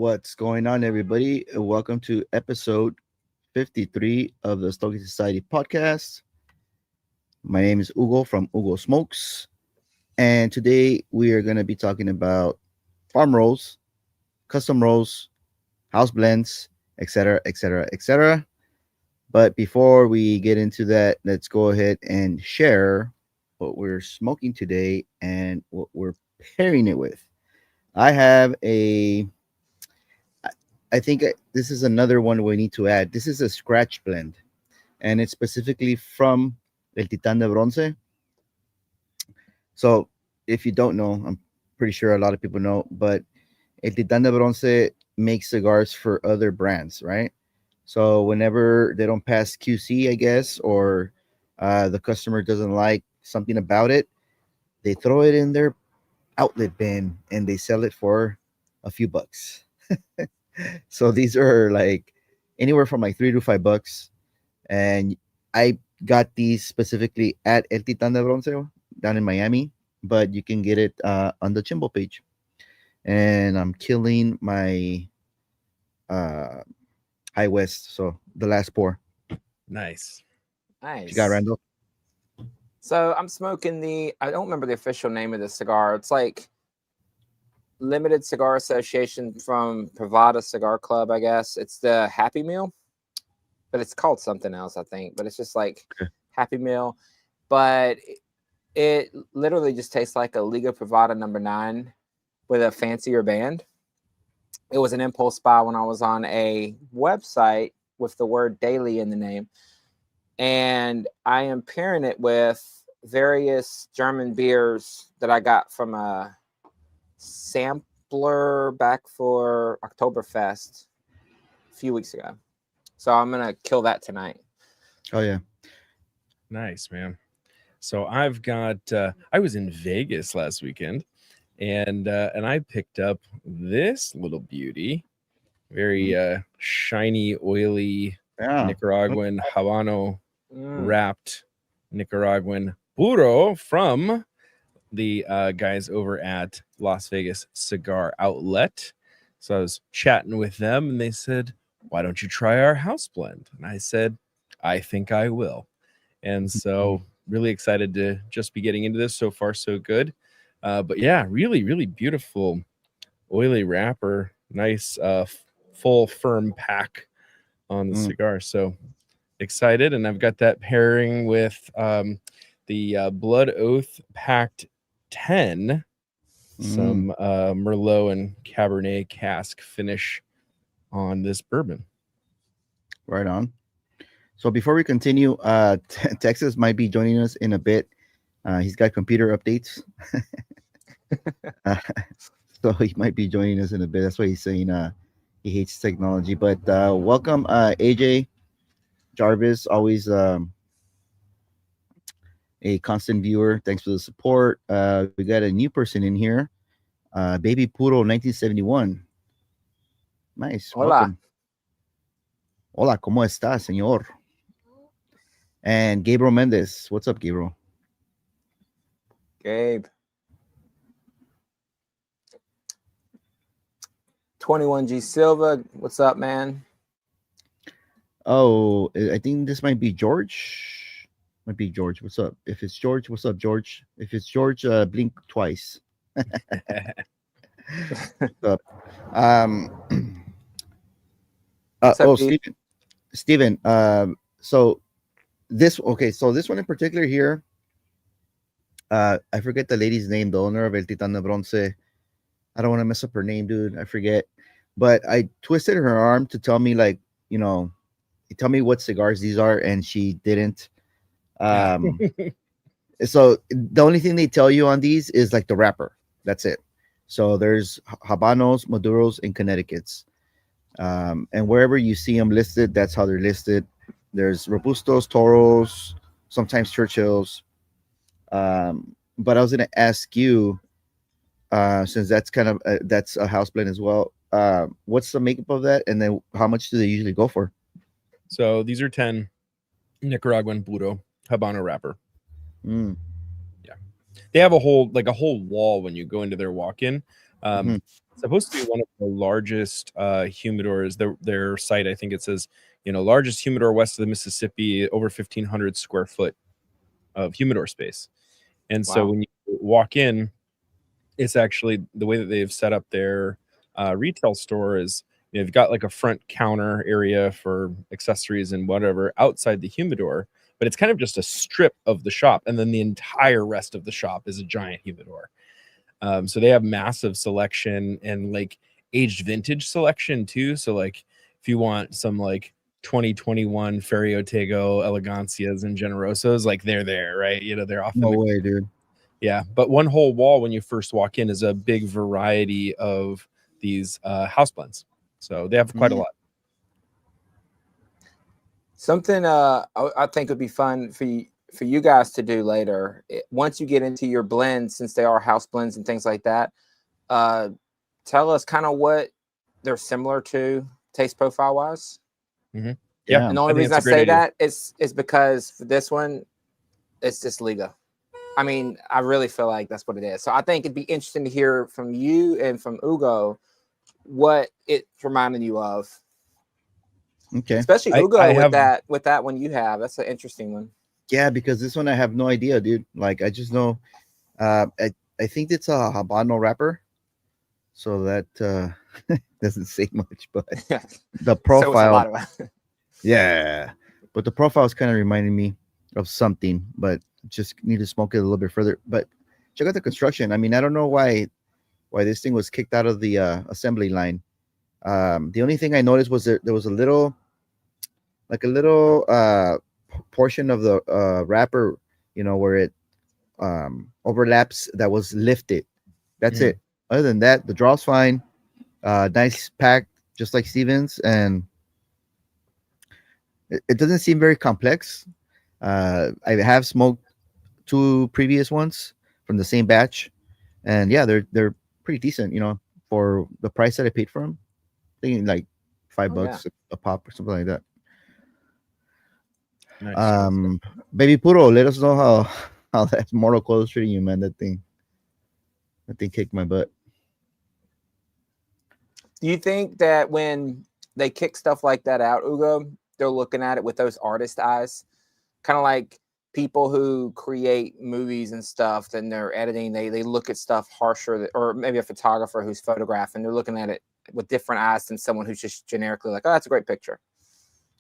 What's going on, everybody? Welcome to episode 53 of the Stogie Society podcast. My name is Hugo from Hugo Smokes, and today we are going to be talking about farm rolls, custom rolls, house blends, etc., etc., etc. But before we get into that, let's go ahead and share what we're smoking today and what we're pairing it with. I have a I think this is another one we need to add. This is a scratch blend, and it's specifically from El Titan de Bronce. So, if you don't know, I'm pretty sure a lot of people know, but El Titan de Bronce makes cigars for other brands, right? So, whenever they don't pass QC, I guess, or the customer doesn't like something about it, they throw it in their outlet bin and they sell it for a few bucks. So these are like anywhere from like $3 to $5, and I got these specifically at El Titan de Bronce down in Miami, but you can get it on the Chimbo page. And I'm killing my uh, High West, so the last pour. Nice. You got Nice. Randall? So I'm smoking I don't remember the official name of the cigar. It's like Limited Cigar Association from Privada Cigar Club, I guess. It's the Happy Meal, but it's called something else, I think. But it's just like Okay. Happy Meal. But it literally just tastes like a Liga Privada #9 with a fancier band. It was an impulse buy when I was on a website with the word daily in the name. And I am pairing it with various German beers that I got from a sampler back for Oktoberfest a few weeks ago. So I'm going to kill that tonight. Oh yeah. Nice, man. So I've got I was in Vegas last weekend and I picked up this little beauty. Very shiny, oily Yeah. Nicaraguan Habano Mm. wrapped Nicaraguan puro from the guys over at Las Vegas Cigar Outlet. So I was chatting with them and they said, "Why don't you try our house blend?" And I said, "I think I will." And so really excited to just be getting into this. So far, so good. But yeah, really, really beautiful oily wrapper. Nice full firm pack on the cigar. So excited. And I've got that pairing with the Blood Oath Packed 10, some Merlot and Cabernet cask finish on this bourbon. Right on. So before we continue, Texas might be joining us in a bit. He's got computer updates. So he might be joining us in a bit. That's why he's saying he hates technology. But welcome, AJ Jarvis, always a constant viewer. Thanks for the support. We got a new person in here, Baby Puro 1971. Nice. Hola. Welcome. Hola, ¿cómo está, señor? And Gabriel Mendez. What's up, Gabriel? Gabe. 21G Silva. What's up, man? Oh, I think this might be George. Might be George. What's up? If it's George, what's up, George? If it's George, blink twice. What's up? What's up, G? Steven. So this one in particular here. I forget the lady's name, the owner of El Titan de Bronce. I don't want to mess up her name, dude. I forget. But I twisted her arm to tell me, like, tell me what cigars these are, and she didn't. So the only thing they tell you on these is like the wrapper. That's it. So there's Habanos, Maduros, and Connecticut's. And wherever you see them listed, that's how they're listed. There's Robustos, Toros, sometimes Churchills. But I was going to ask you, since that's kind of that's a house blend as well. What's the makeup of that, and then how much do they usually go for? So these are 10 Nicaraguan puro Habano wrapper. Yeah, they have a whole wall when you go into their walk-in, Mhm. Supposed to be one of the largest humidors. Their site, I think it says, largest humidor west of the Mississippi, over 1,500 square foot of humidor space. And so Wow. when you walk in, it's actually the way that they've set up their retail store is they've got like a front counter area for accessories and whatever outside the humidor, but it's kind of just a strip of the shop, and then the entire rest of the shop is a giant humidor. So they have massive selection and like aged vintage selection too. So like if you want some like 2021 Ferriotego Elegancias and Generosos, like they're there, right? They're off in No the way, dude. yeah. But one whole wall when you first walk in is a big variety of these house blends. So they have quite a Mm. lot. Something I think would be fun for you guys to do later. Once you get into your blends, since they are house blends and things like that, tell us kind of what they're similar to taste profile wise. Yeah. Yeah. And the only I think reason it's I a great say idea. that is because for this one, it's just Liga. I mean, I really feel like that's what it is. So I think it'd be interesting to hear from you and from Ugo what it's reminding you of. Okay. Especially I Ugo have with that one you have. That's an interesting one. Yeah, because this one I have no idea, dude. Like I just know I think it's a Habano wrapper. So that doesn't say much, but Yeah. the So it's a profile, lot of yeah. But the profile is kind of reminding me of something, but just need to smoke it a little bit further. But check out the construction. I mean, I don't know why this thing was kicked out of the assembly line. The only thing I noticed was there was a little portion of the wrapper, where it overlaps that was lifted. That's Mhm. it. Other than that, the draw's fine. Nice pack, just like Stevens, and it doesn't seem very complex. I have smoked two previous ones from the same batch, and yeah, they're pretty decent. For the price that I paid for them, thinking like five Oh, yeah. bucks a pop or something like that. nice. Baby Puro, let us know how that Mortal Coil is treating you, man. That thing kicked my butt. Do you think that when they kick stuff like that out, Ugo, they're looking at it with those artist eyes? Kind of like people who create movies and stuff, then they're editing, they look at stuff harsher, or maybe a photographer who's photographing, they're looking at it with different eyes than someone who's just generically like, oh, that's a great picture.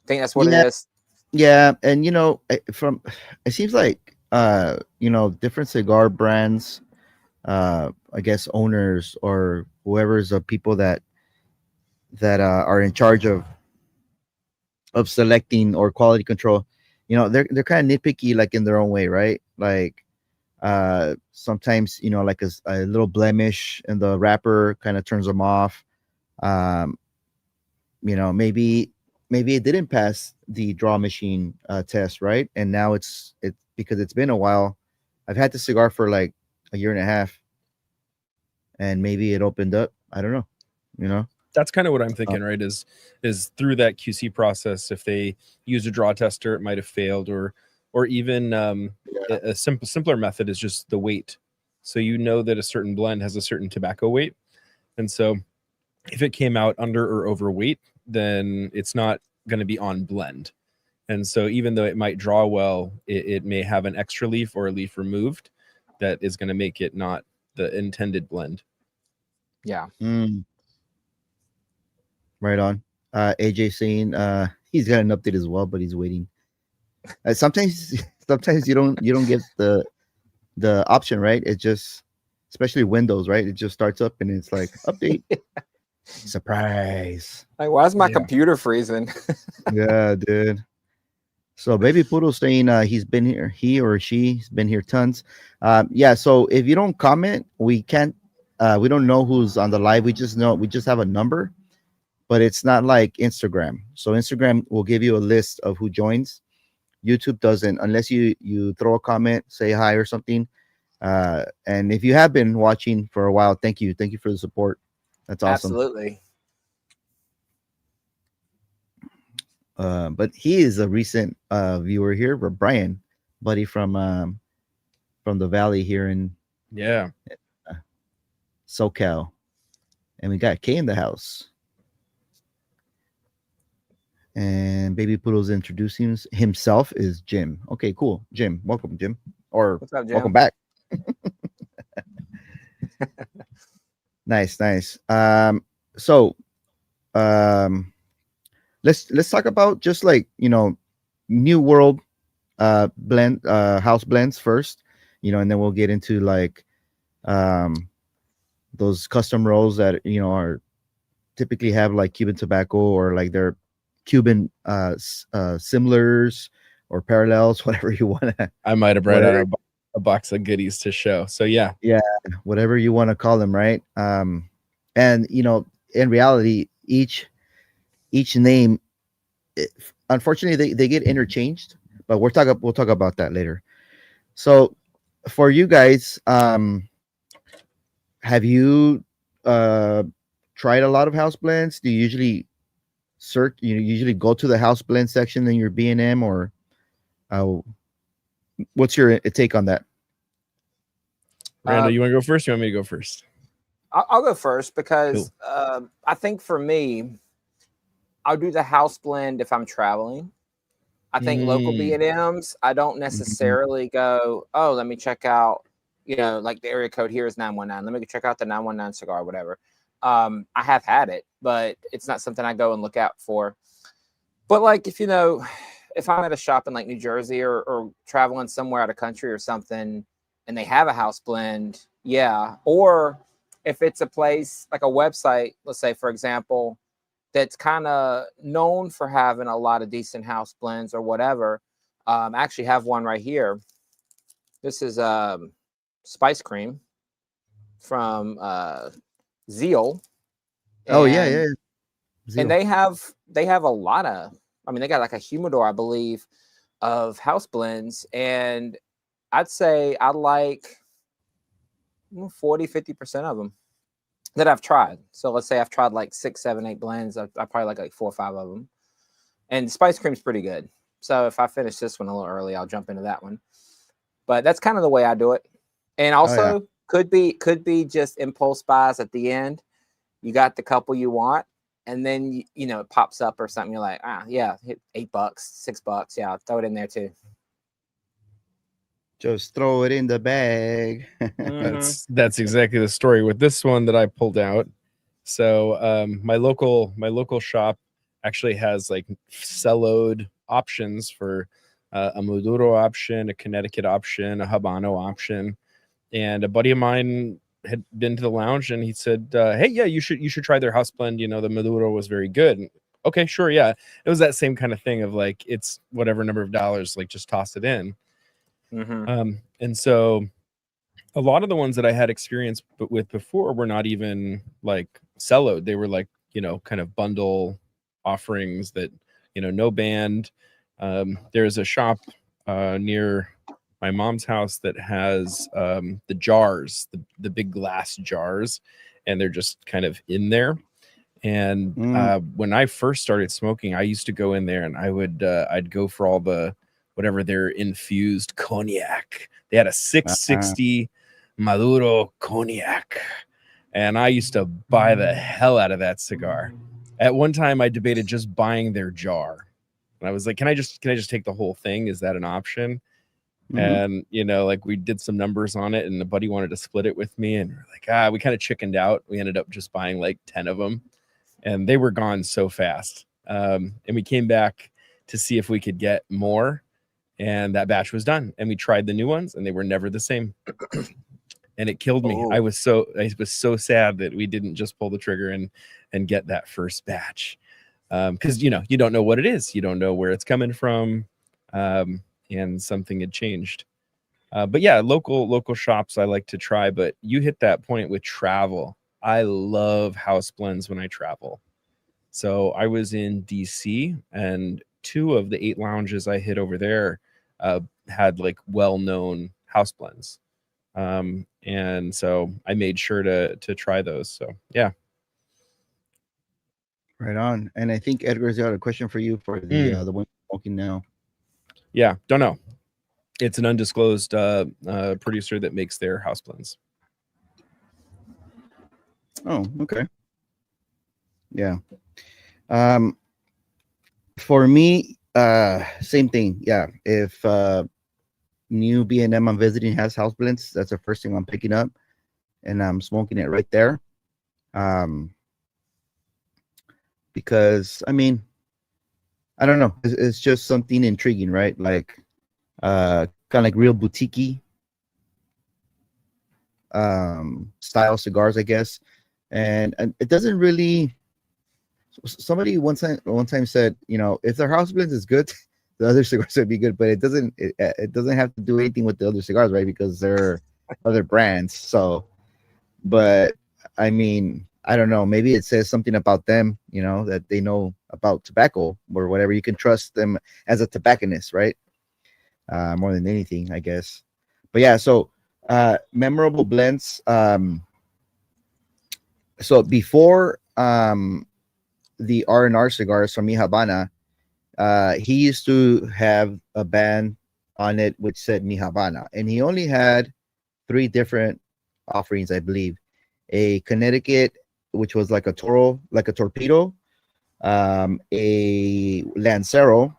I think that's what it Yeah, is. yeah, and from it seems like different cigar brands, I guess owners or whoever's the people that are in charge of selecting or quality control, they're kind of nitpicky, like in their own way, right? Like sometimes like a little blemish in the wrapper kind of turns them off. um maybe it didn't pass the draw machine test, right? And now it's because it's been a while. I've had the cigar for like a year and a half, and maybe it opened up. I don't know. you know That's kind of what I'm Uh, thinking, right? Is through that QC process, if they use a draw tester, it might have failed, or even a simpler method is just the weight. So that a certain blend has a certain tobacco weight, and so if it came out under or overweight, then it's not going to be on blend. And so even though it might draw well, it may have an extra leaf or a leaf removed that is going to make it not the intended blend. Yeah. mm, right on. AJ saying he's got an update as well, but he's waiting. Sometimes sometimes you don't get the option, right? It just, especially Windows, right? It just starts up and it's like update. Surprise. Like, why is my Yeah. computer freezing? Yeah, dude. So Baby Poodle saying he's been here, he or she's been here tons. Yeah, so if you don't comment, we can't we don't know who's on the live. We just have a number, but it's not like Instagram. So Instagram will give you a list of who joins. YouTube doesn't, unless you throw a comment, say hi or something. And if you have been watching for a while, thank you for the support. That's awesome. Absolutely. But he is a recent viewer here, but Brian, buddy from the valley here in Yeah. SoCal. And we got Kay in the house. And Baby Poodle's introducing himself is Jim. Okay, cool. Jim, welcome, Jim. Or What's up, Jim? welcome back. Nice. So let's talk about just like, you know, new world blend house blends first, you know, and then we'll get into like those custom rolls that, you know, are typically have like Cuban tobacco or like their Cuban similars or parallels, whatever you want to, I might have brought out a box of goodies to show. So yeah, whatever you want to call them, right? And you know, in reality, each name, unfortunately, they get interchanged, but we'll talk about that later. So, for you guys, have you tried a lot of house blends? Do you usually search? You usually go to the house blend section in your B&M, or what's your take on that? Randall, you want to go first? You want me to go first? I'll go first because I think for me, I'll do the house blend if I'm traveling. I think local B&Ms, I don't necessarily go, oh, let me check out, you know, like the area code here is 919. Let me check out the 919 cigar, whatever. I have had it, but it's not something I go and look out for. But like, if, you know, if I'm at a shop in like New Jersey or traveling somewhere out of country or something, and they have a house blend, yeah. Or if it's a place like a website, let's say, for example, that's kind of known for having a lot of decent house blends or whatever. I actually have one right here. This is Spice Cream from Zeal. Oh, yeah. Zeal. And they have a lot of, I mean, they got like a humidor, I believe, of house blends. And I'd say I like 40-50% of them that I've tried. So let's say I've tried like 6, 7, 8 blends. I probably like 4 or 5 of them. And Spice Cream's pretty good. So if I finish this one a little early, I'll jump into that one. But that's kind of the way I do it. And also could be just impulse buys at the end. You got the couple you want, and then you know it pops up or something. You're like, yeah, hit $8, $6. Yeah, I'll throw it in there too. Just throw it in the bag. That's exactly the story with this one that I pulled out. So my local shop actually has like celloed options for a Maduro option, a Connecticut option, a Habano option. And a buddy of mine had been to the lounge and he said, hey, yeah, you should try their house blend. You know, the Maduro was very good. And, okay, sure. Yeah. It was that same kind of thing of like, it's whatever number of dollars, like just toss it in. And so a lot of the ones that I had experience with before were not even like celloed. They were like, you know, kind of bundle offerings that, you know, no band. There's a shop near my mom's house that has the jars, the big glass jars, and they're just kind of in there. And when I first started smoking, I used to go in there and I'd go for all the whatever their infused cognac. They had a 660 Maduro cognac, and I used to buy the hell out of that cigar. At one time, I debated just buying their jar, and I was like, "Can I just take the whole thing? Is that an option?" And you know, like we did some numbers on it, and the buddy wanted to split it with me, and we're like, we kind of chickened out. We ended up just buying like 10 of them, and they were gone so fast. And we came back to see if we could get more, and that batch was done. And we tried the new ones, and they were never the same. And it killed me. I was so sad that we didn't just pull the trigger and get that first batch, because you know, you don't know what it is, you don't know where it's coming from, and something had changed. But yeah, local shops I like to try. But you hit that point with travel. I love house blends when I travel. So I was in DC, and 2 of the 8 lounges I hit over there had like well-known house blends. And so I made sure to try those. So yeah. Right on. And I think Edgar's got a question for you for the one smoking now. Yeah, don't know. It's an undisclosed producer that makes their house blends. Oh, okay. Yeah. Um, for me, same thing. Yeah. If new B&M I'm visiting has house blends, that's the first thing I'm picking up, and I'm smoking it right there. Um, because I mean, I don't know, it's just something intriguing, right? Like, kind of like real boutiquey style cigars, I guess. And it doesn't really. Somebody one time said, you know, if their house blends is good, the other cigars would be good, but it doesn't have to do anything with the other cigars, right? Because they're other brands. So, but I mean, I don't know. Maybe it says something about them, you know, that they know about tobacco or whatever. You can trust them as a tobacconist, right? More than anything, I guess. But yeah, so memorable blends. So before the R&R cigars from Mi Habana, he used to have a band on it which said Mi Habana, and he only had 3 different offerings, I believe. A Connecticut, which was like a Toro, like a torpedo, a Lancero,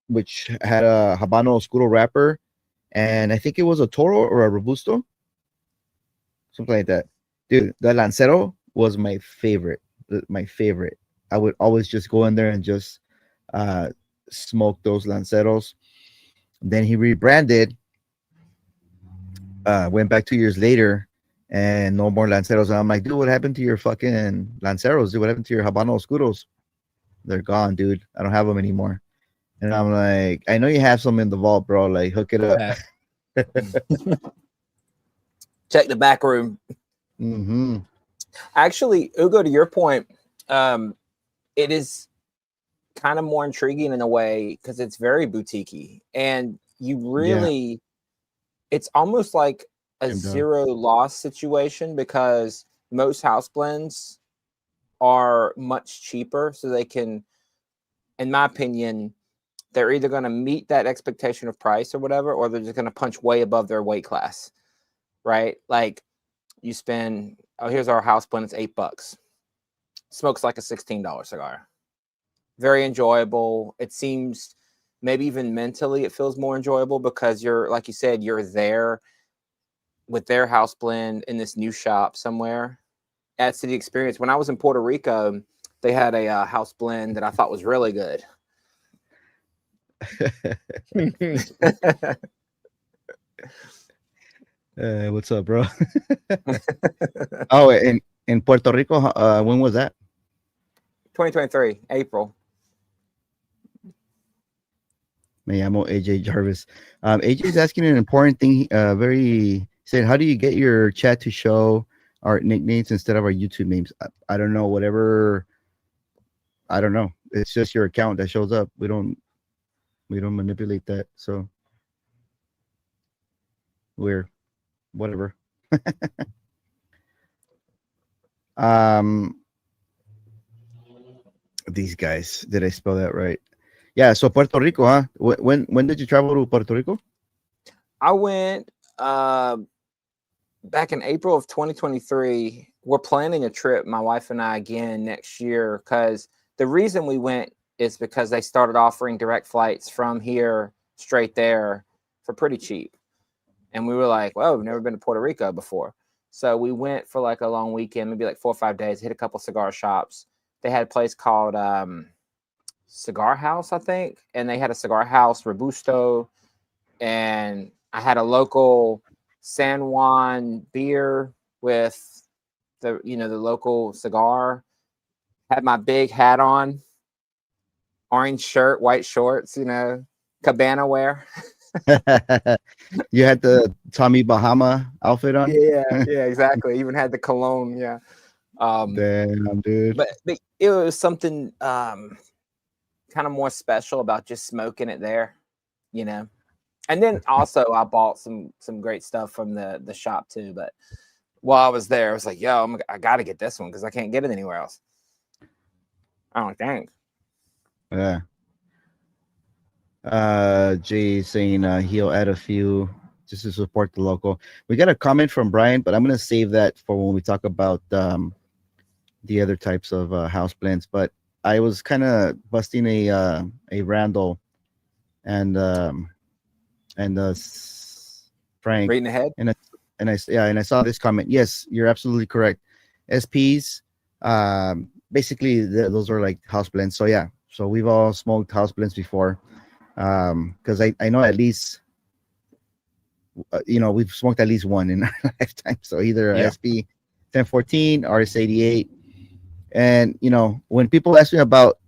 which had a Habano Oscuro wrapper, and I think it was a Toro or a Robusto, something like that. Dude, the Lancero was my favorite. My favorite. I would always just go in there and just uh, smoke those Lanceros. Then he rebranded. Went back 2 years later, and no more Lanceros. And I'm like, dude, what happened to your fucking Lanceros? Dude, what happened to your Habano Oscuros? They're gone, dude. I don't have them anymore. And I'm like, I know you have some in the vault, bro. Like, hook it up. Check the back room. Mm-hmm. Actually, Ugo, to your point, it is kind of more intriguing in a way because it's very boutiquey, and you really, it's almost like a zero loss situation because most house blends are much cheaper, so they can, in my opinion, they're either going to meet that expectation of price or whatever, or they're just going to punch way above their weight class, right? Like you spend, oh, here's our house blend, it's $8. Smokes like a $16 cigar. Very enjoyable. It seems maybe even mentally it feels more enjoyable because you're, like you said, you're there with their house blend in this new shop somewhere. Adds to the experience. When I was in Puerto Rico, they had a house blend that I thought was really good. What's up, bro? Oh, in Puerto Rico, when was that? 2023, April. Me llamo AJ Jarvis. AJ is asking an important thing. He said, how do you get your chat to show our nicknames instead of our YouTube names? I don't know. Whatever. I don't know. It's just your account that shows up. We don't manipulate that. So we're whatever. These guys. Did I spell that right? Yeah. So Puerto Rico, huh? When did you travel to Puerto Rico? I went back in April of 2023. We're planning a trip, my wife and I, again next year, because the reason we went is because they started offering direct flights from here straight there for pretty cheap. And we were like, well, we've never been to Puerto Rico before. So we went for like a long weekend, maybe like 4 or 5 days, hit a couple cigar shops. They had a place called Cigar House, I think. And they had a Cigar House Robusto. And I had a local San Juan beer with the local cigar. Had my big hat on, orange shirt, white shorts, Cabana wear. You had the Tommy Bahama outfit on? Yeah, exactly. Even had the cologne, yeah. Damn, dude. But it was something kind of more special about just smoking it there, And then also I bought some great stuff from the shop too. But while I was there, I was like, yo, I got to get this one because I can't get it anywhere else. I don't think. Yeah. Jay saying he'll add a few just to support the local. We got a comment from Brian, but I'm gonna save that for when we talk about the other types of house blends. But I was kind of busting a Randall and Frank, Reading ahead. and I saw this comment. Yes, you're absolutely correct. SPs, basically those are like house blends. So yeah, so we've all smoked house blends before, because I know at least we've smoked at least one in our lifetime. So either a Yeah. SP 1014, RS88, and when people ask me about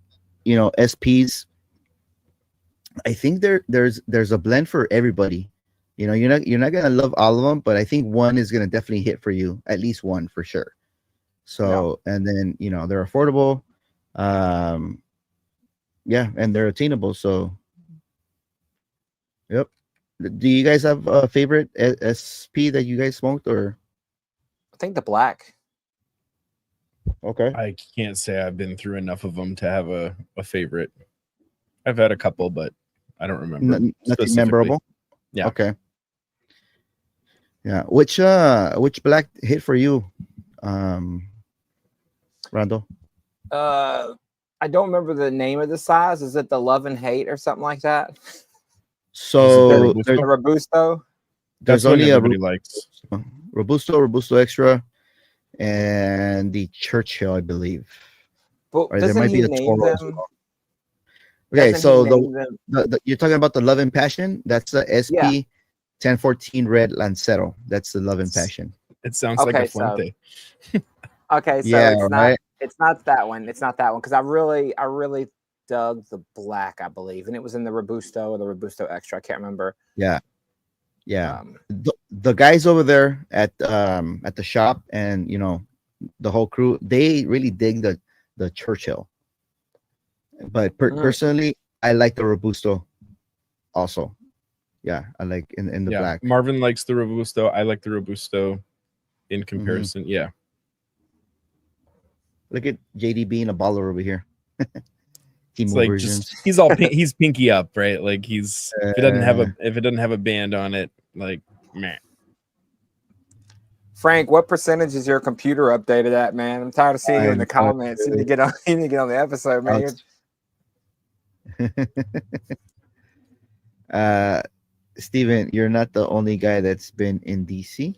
SPs, I think there's a blend for everybody. You're not gonna love all of them, but I think one is gonna definitely hit for you, at least one for sure. So and then they're affordable, um, yeah, and they're attainable. So yep. Do you guys have a favorite SP that you guys smoked or? I think the black. Okay. I can't say I've been through enough of them to have a favorite. I've had a couple, but I don't remember. Nothing specifically. memorable. Yeah. Okay. Yeah. Which black hit for you, Randall? I don't remember the name of the size. Is it the Love and Hate or something like that? So Robusto? The Robusto. there's That's what only a everybody likes. Robusto Extra, and the Churchill, I believe. But Or there doesn't might he be the name Toro as them? well. Okay, Doesn't so he name them? you're talking about the Love and Passion. That's the Yeah. SP 1014 Red Lancero. That's the Love and Passion. It sounds like Okay, a so- Fuente. Okay, so Yeah, it's right. not that one. It's not that one because I really dug the black, I believe, and it was in the Robusto or the Robusto Extra. I can't remember. Yeah. Um, The guys over there at the shop, and the whole crew, they really dig the Churchill. But personally, I like the Robusto also. Yeah, I like in the Yeah. black. Marvin likes the Robusto. I like the Robusto in comparison. Yeah. Look at JD being a baller over here. Team It's like versions. just he's all he's pinky up, right? Like he's if it doesn't have a band on it, like meh. Frank, what percentage is your computer updated at, man? I'm tired of seeing you in the comments. You need to get on. You need to get on the episode, man. Steven, you're not the only guy that's been in DC.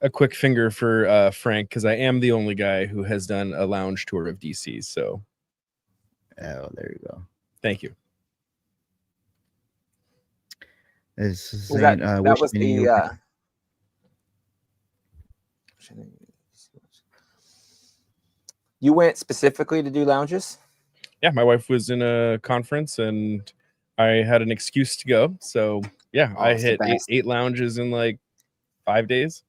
A quick finger for Frank, because I am the only guy who has done a lounge tour of DC. So Oh, there you go. thank you. This is Was saying, that wish was many the. You went specifically to do lounges? Yeah, my wife was in a conference and I had an excuse to go. So yeah, Oh, I it's the hit best. eight lounges in like 5 days.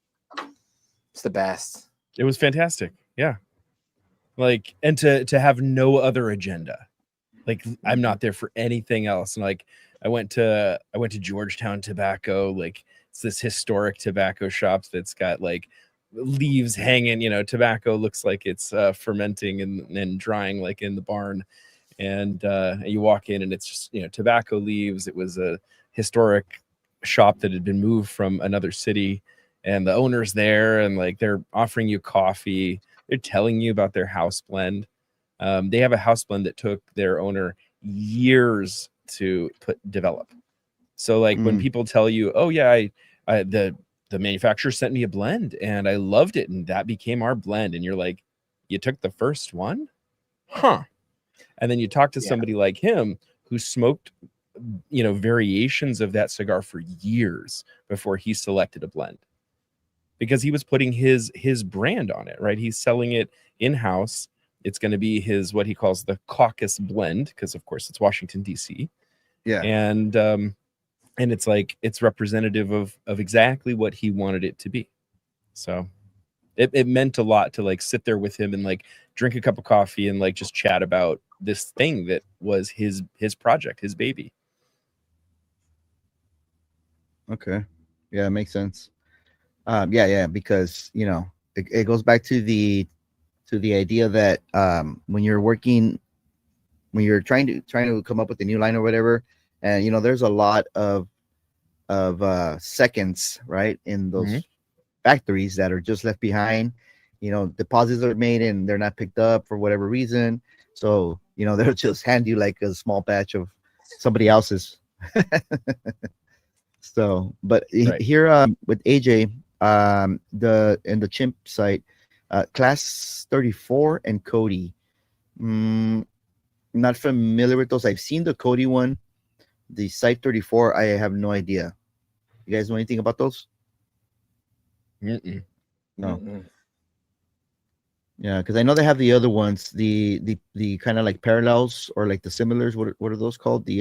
It's the best. It was fantastic. Yeah. Like, and to have no other agenda. Like I'm not there for anything else. And like I went to Georgetown Tobacco. Like it's this historic tobacco shop that's got like leaves hanging, tobacco looks like it's fermenting and drying like in the barn. And you walk in and it's just, tobacco leaves. It was a historic shop that had been moved from another city, and the owner's there, and like they're offering you coffee. They're telling you about their house blend. They have a house blend that took their owner years to develop. So like when people tell you, oh yeah, the manufacturer sent me a blend and I loved it and that became our blend, and you're like, you took the first one? Huh. And then you talk to somebody like him who smoked variations of that cigar for years before he selected a blend, because he was putting his brand on it, right? He's selling it in-house. It's going to be his, what he calls the caucus blend, because of course it's Washington DC. Yeah. And it's like it's representative of exactly what he wanted it to be. So it meant a lot to like sit there with him and like drink a cup of coffee and like just chat about this thing that was his project, his baby. Okay. Yeah, it makes sense. Yeah, because it goes back to the idea that when you're trying to come up with a new line or whatever, and there's a lot of seconds, right, in those factories that are just left behind, deposits are made and they're not picked up for whatever reason. So, they'll just hand you like a small batch of somebody else's. So, but Right. here with AJ, the Chimp site, Class 34 and Cody. Not familiar with those. I've seen the Cody one. The Site 34, I have no idea. You guys know anything about those? Mm-mm. No. Mm-mm. Yeah, because I know they have the other ones, the kind of like parallels or like the similars. What are those called? The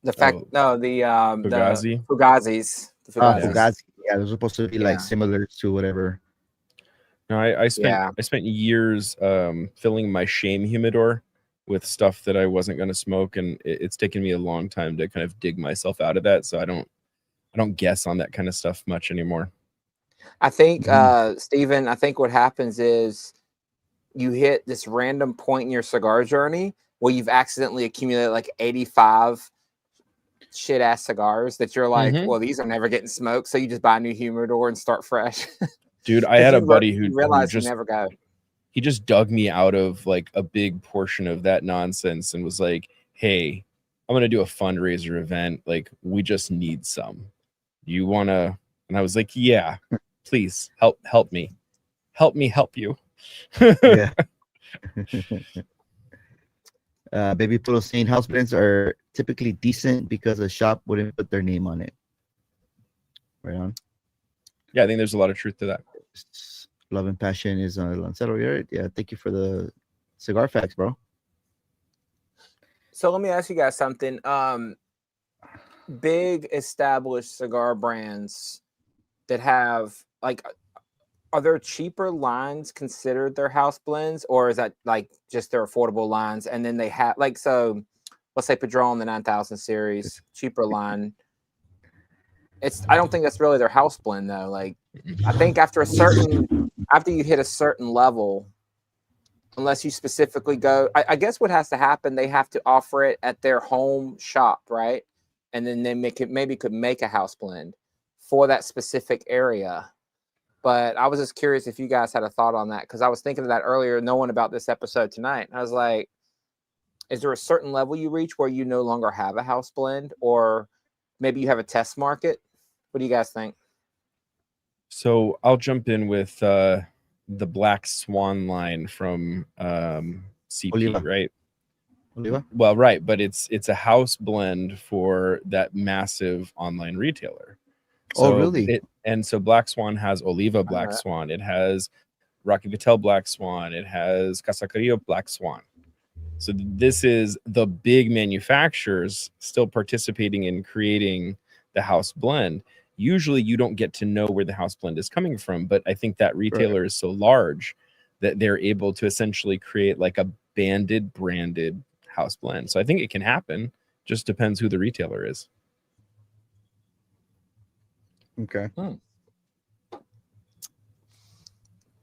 The fact, Oh, no, the Fugazi? Fugazis. The Fugazis. Fugazi. Yeah, they're supposed to be like Yeah. similar to whatever. No, I spent Yeah. I spent years filling my shame humidor with stuff that I wasn't going to smoke, and it's taken me a long time to kind of dig myself out of that. So I don't guess on that kind of stuff much anymore. I think, Mhm. Steven, I think what happens is you hit this random point in your cigar journey where you've accidentally accumulated like 85 shit ass cigars that you're like, Mhm. well, these are never getting smoked. So you just buy a new humidor and start fresh. Dude, I 'Cause had a you buddy you who realize you just never go. he just dug me out of like a big portion of that nonsense and was like, "Hey, I'm going to do a fundraiser event. Like, we just need some. You want to?" And I was like, "Yeah, please help me. Help me help you." Yeah. Baby Polo saying house blends are typically decent because a shop wouldn't put their name on it. Right on. Yeah, I think there's a lot of truth to that. Love and passion is Lancero. Right? Yeah. Thank you for the cigar facts, bro. So let me ask you guys something. Big established cigar brands that have like, are there cheaper lines considered their house blends, or is that like just their affordable lines? And then they have like, so let's say Padron, the 9000 series, cheaper line. I don't think that's really their house blend though. Like, I think after you hit a certain level, unless you specifically go, I guess what has to happen, they have to offer it at their home shop, right? And then they could make a house blend for that specific area. But I was just curious if you guys had a thought on that, because I was thinking of that earlier, knowing about this episode tonight. I was like, is there a certain level you reach where you no longer have a house blend, or maybe you have a test market? What do you guys think? So I'll jump in with the Black Swan line from CP, Oliva. right? Oliva? Well, right, but it's a house blend for that massive online retailer. Oh, So really? so Black Swan has Oliva I Black know that. Swan. It has Rocky Patel Black Swan. It has Casa Carrillo Black Swan. So this is the big manufacturers still participating in creating the house blend. Usually you don't get to know where the house blend is coming from, but I think that retailer is so large that they're able to essentially create like a branded house blend. So I think it can happen. Just depends who the retailer is. Okay.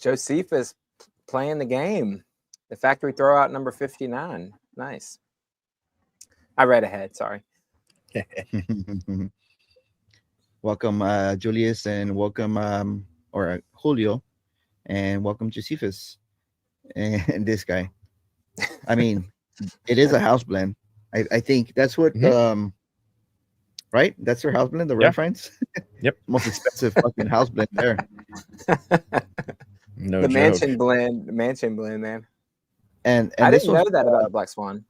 Josephus playing the game. The factory throwout number 59. Nice. I read ahead. Sorry. Welcome, Julius, and welcome, Julio, and welcome, Josephus, and this guy. I mean, it is a house blend. I think that's what, right? That's their house blend, the Red Finds. Yep. Most expensive fucking house blend there. No the joke. mansion blend, man. And I this didn't know one's, that about the Black Swan.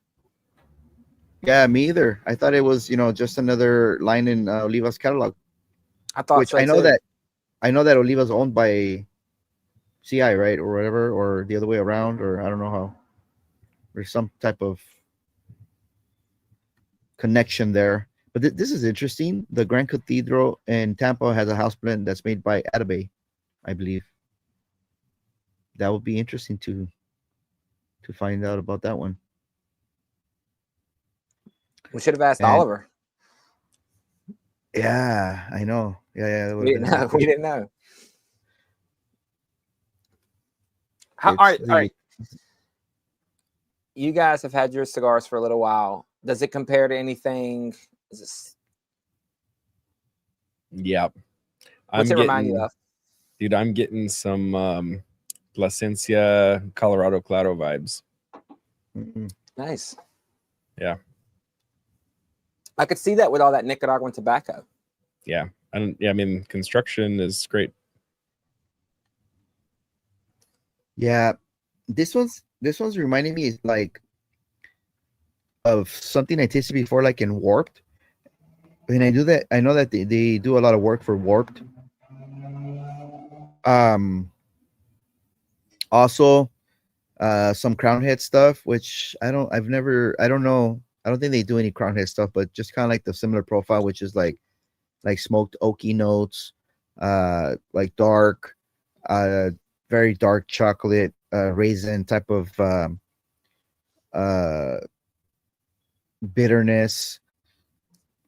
yeah, me either. I thought it was, just another line in Oliva's catalog. I thought Which so I know too. that Oliva's owned by CI, right, or whatever, or the other way around, or I don't know how. There's some type of connection there. But this is interesting. The Grand Cathedral in Tampa has a house blend that's made by Atabey, I believe. That would be interesting to find out about that one. We should have asked And- Oliver. Yeah, I know. Yeah, that We would've didn't been a good know. We question. didn't know. All right. You guys have had your cigars for a little while. Does it compare to anything? Yep. What's it remind you of? Dude, I'm getting some Plasencia, Colorado Claro vibes. Mm-mm. Nice. Yeah. I could see that with all that Nicaraguan tobacco. Yeah. And yeah, I mean, construction is great. Yeah, this one's reminding me like of something I tasted before, like in Warped. And I know that they do a lot of work for Warped. Also, some Crown Head stuff, which I don't know. I don't think they do any Crown Head stuff, but just kind of like the similar profile, which is like smoked oaky notes, like dark, uh, very dark chocolate, raisin type of uh bitterness,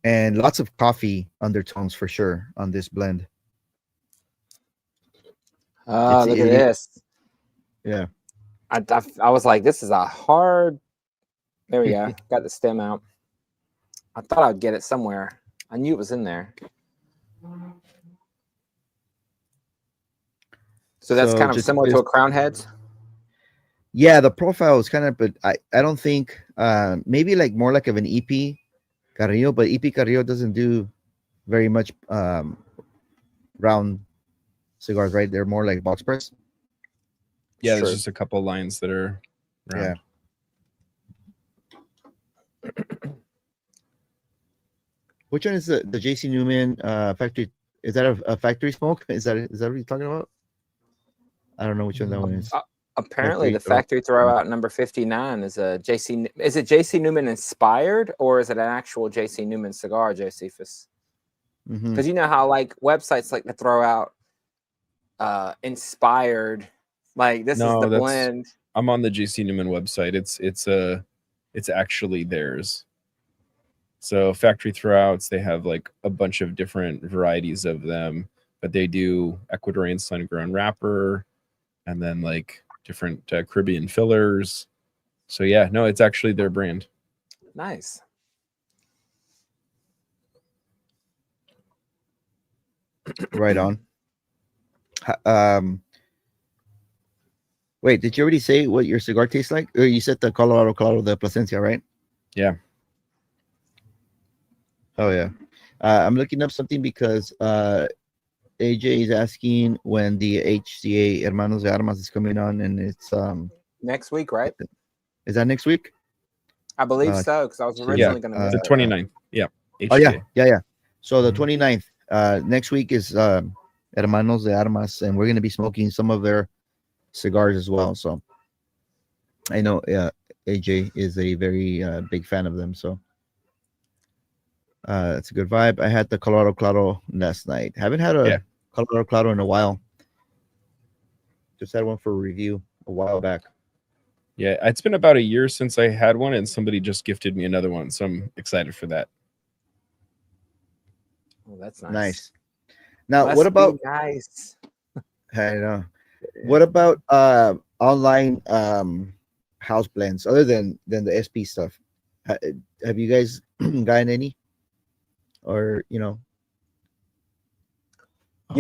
and lots of coffee undertones for sure on this blend. Oh, look at it- this. Yeah. I was like, this is a hard. There we go. Got the stem out. I thought I'd get it somewhere. I knew it was in there. So that's So kind of just- similar to a Crown Heads. Yeah, the profile is kind of, but I don't think maybe like more like of an EP Carrillo, but EP Carrillo doesn't do very much round cigars, right? They're more like box press. Yeah, True. there's just a couple lines that are round. Which one is the JC Newman factory? Is that a factory smoke? Is that what you're talking about? I don't know which one that one is. Apparently, Factory the throw. factory throwout number 59 is a JC. Is it JC Newman inspired, or is it an actual JC Newman cigar, Josephus? Mhm. Because you know how like websites like to throw out inspired, like this No, is the that's- blend. I'm on the JC Newman website. It's actually theirs. So factory throwouts, they have like a bunch of different varieties of them, but they do Ecuadorian sun-grown wrapper, and then like different Caribbean fillers. So yeah, no, it's actually their brand. Nice. Right on. Wait, did you already say what your cigar tastes like? Or you said the Colorado, the Plasencia, right? Yeah. Oh yeah. I'm looking up something because AJ is asking when the HCA Hermanos de Armas is coming on, and it's Next week, right? is that next week? I believe Uh, so, because I was yeah, originally going to miss The it. 29th. Yeah. Oh yeah, HTA. yeah. So the Mhm. 29th, next week is Hermanos de Armas, and we're gonna be smoking some of their cigars as well. So I know AJ is a very big fan of them. So it's a good vibe. I had the Colorado Claro last night. Haven't had a Yeah. Colorado Claro in a while. Just had one for review a while back. Yeah, it's been about a year since I had one, and somebody just gifted me another one, so I'm excited for that. Oh, that's nice. Nice. Now, Must what be about? nice? I know. What about online house blends other than the SP stuff? Have you guys gotten any? Or You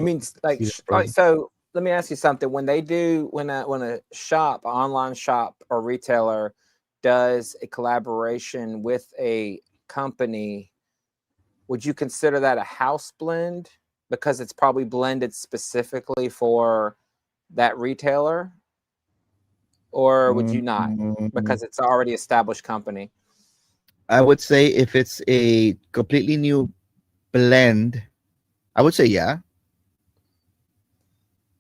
mean like See that right, version? so? Let me ask you something. When they do, when a shop, online shop or retailer does a collaboration with a company, would you consider that a house blend because it's probably blended specifically for that retailer, or would you not because it's already established company? I would say if it's a completely new blend, I would say yeah.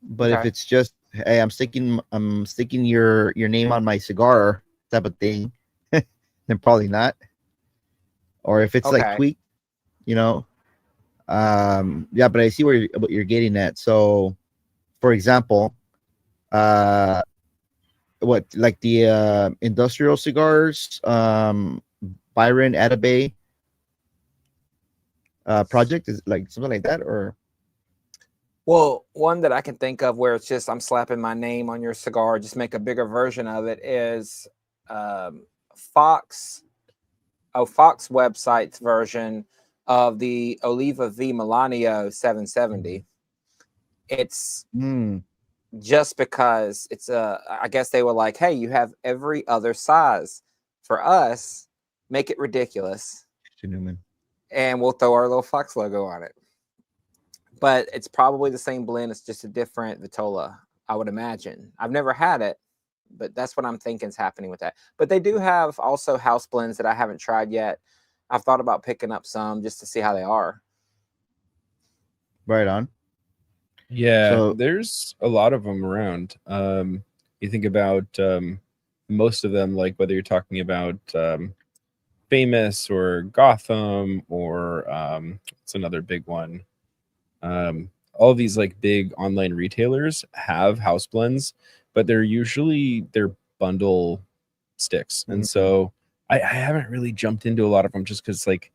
But if Okay. it's just, hey, I'm sticking your name on my cigar type of thing, then probably not. Or if it's like Okay. tweaked, yeah, but I see what you're getting at. So, for example, what like the industrial cigars, Byron Atabay project is like something like that, or Well, one that I can think of where it's just I'm slapping my name on your cigar, just make a bigger version of it is Fox website's version of the Oliva V Milanio 770. It's just because it's I guess they were like, hey, you have every other size. For us, make it ridiculous, Newman. and we'll throw our little Fox logo on it. But it's probably the same blend. It's just a different Vitola, I would imagine. I've never had it, but that's what I'm thinking is happening with that. But they do have also house blends that I haven't tried yet. I've thought about picking up some just to see how they are. Right on. Yeah, So- there's a lot of them around. You think about most of them, like whether you're talking about Famous or Gotham or it's another big one. All these like big online retailers have house blends, but they're usually their bundle sticks, and Mhm. so I haven't really jumped into a lot of them just because like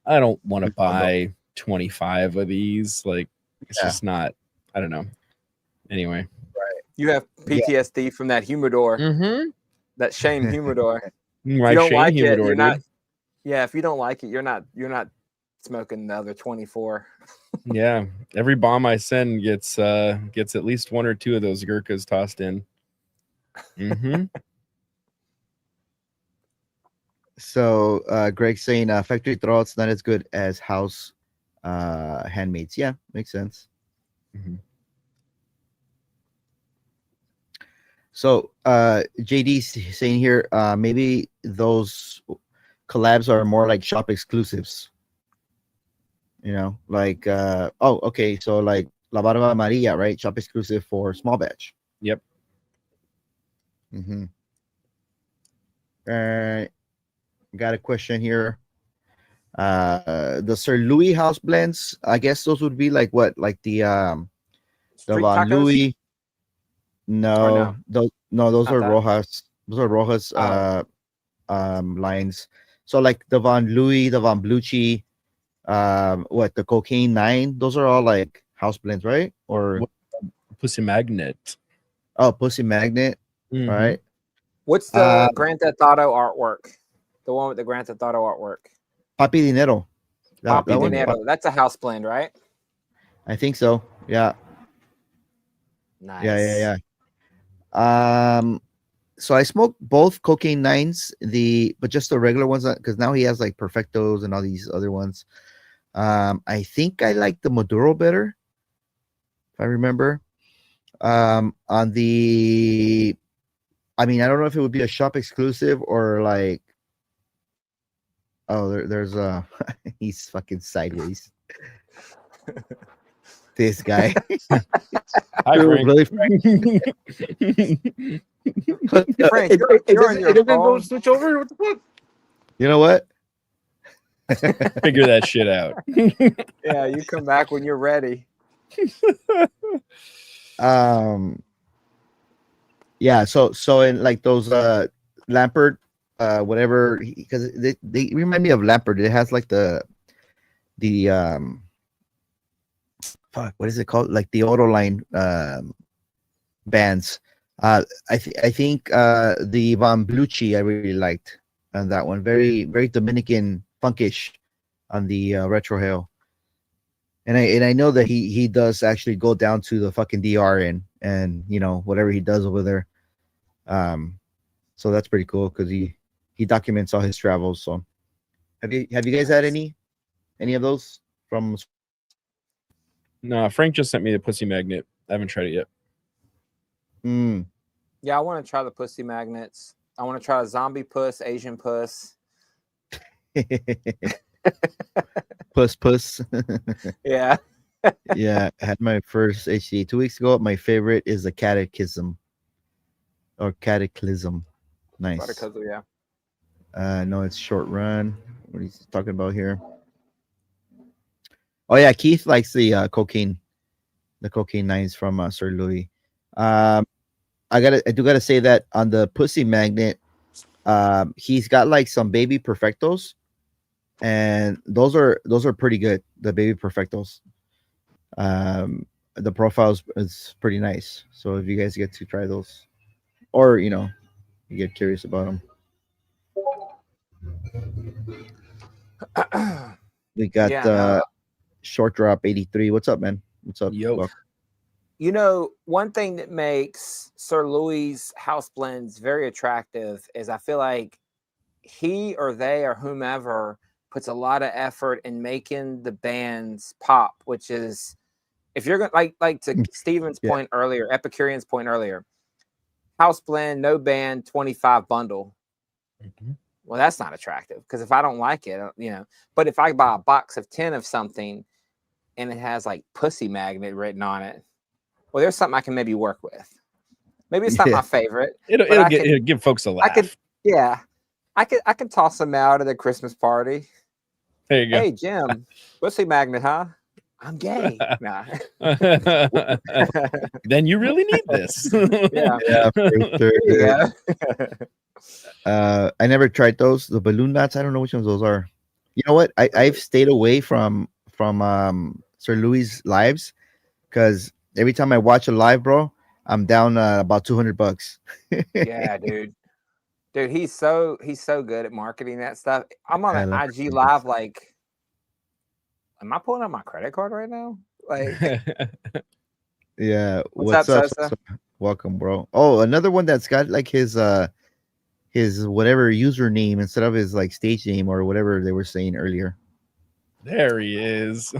I don't want to Big bundle. buy 25 of these. Like it's Yeah. just not. I don't know. Anyway. You have PTSD from that humidor, Mm-hmm. that Shane humidor. My If you don't Shane like humidor, it, you're dude. not. Yeah, if you don't like it, you're not smoking the other 24. Yeah, every bomb I send gets at least one or two of those Gurkhas tossed in. Mm-hmm. So Greg's saying factory throat's not as good as house handmaids. Yeah, makes sense. Mhm. So JD's saying here, maybe those collabs are more like shop exclusives. You know, like okay, so like La Barba Maria, right? Shop exclusive for small batch. Yep. Mm-hmm. Got a question here. The Sir Louis house blends, I guess those would be like what? Like the Street Von tacos? Louis. no? Those Not are that. Rojas. Those are Rojas Oh. lines. So like the Von Louis, the Von Blucci, what the Cocaine 9, those are all like house blends, right? Or What- Pussy Magnet. oh, Pussy Magnet, Mhm. right? What's the Grand Theft Auto artwork? The one with the Grand Theft Auto artwork. Papi Dinero. Papi that one? Dinero. That's a house blend, right? I think so. Yeah. Nice. Yeah. So I smoked both Cocaine 9s, but just the regular ones, because now he has like Perfectos and all these other ones. I think I like the Maduro better, if I remember. On the, I mean, I don't know if it would be a shop exclusive or like, oh, there's he's fucking sideways. This guy. Hi, Frank. Really, Frank, you're on your phone. switch over. What the fuck? You know what? Figure that shit out. Yeah, you come back when you're ready. Yeah, so in like those Lampert whatever, because they remind me of Lampert. It has like the fuck, what is it called, like the Autoline bands. I think the Von Blucci I really liked on that one. Very Dominican funkish on the Retro Hail. And I know that he does actually go down to the fucking DR and you know whatever he does over there. So that's pretty cool because he documents all his travels. So have you guys had any of those from? No, Frank just sent me the Pussy Magnet. I haven't tried it yet. Yeah, I want to try the Pussy Magnets. I want to try a zombie puss, Asian puss. Puss. Yeah. Yeah, I had my first HCA 2 weeks ago. My favorite is the Catechism or Cataclysm. Nice. Yeah. No, it's Short Run. What he's talking about here? Oh yeah, Keith likes the Cocaine 9s from Sir Louis. I do gotta say that on the Pussy Magnet, he's got like some baby Perfectos, and those are pretty good. The baby Perfectos. The profile is pretty nice. So if you guys get to try those, or you know, you get curious about them. We got Yeah, Short Drop 83. What's up, man? What's up? Yo. Buck? You know, one thing that makes Sir Louis house blends very attractive is I feel like he or they or whomever puts a lot of effort in making the bands pop, which is if you're gonna like to Steven's Yeah. point earlier, Epicurean's point earlier, house blend, no band, 25 bundle. Well, that's not attractive because if I don't like it, you know, but if I buy a box of 10 of something and it has like pussy magnet written on it, well, there's something I can maybe work with. Maybe it's not Yeah. my favorite. It'll but it'll give folks a laugh. I could, yeah, I could toss them out at a Christmas party. There you go. Hey, Jim, pussy magnet, huh? I'm gay. Nah. Then you really need this. Yeah. Yeah, for sure. Yeah. I never tried those. The balloon bats. I don't know which ones those are. You know what? I've stayed away from Sir Louis lives because every time I watch a live, bro, I'm down about $200. Yeah, dude. Dude, he's so good at marketing that stuff. I'm on I an love IG it. live. Like, am I pulling out my credit card right now? Like, Yeah. What's up, Sosa? Sosa? Welcome, bro. Oh, another one that's got like his whatever username instead of his like stage name or whatever they were saying earlier. There he is.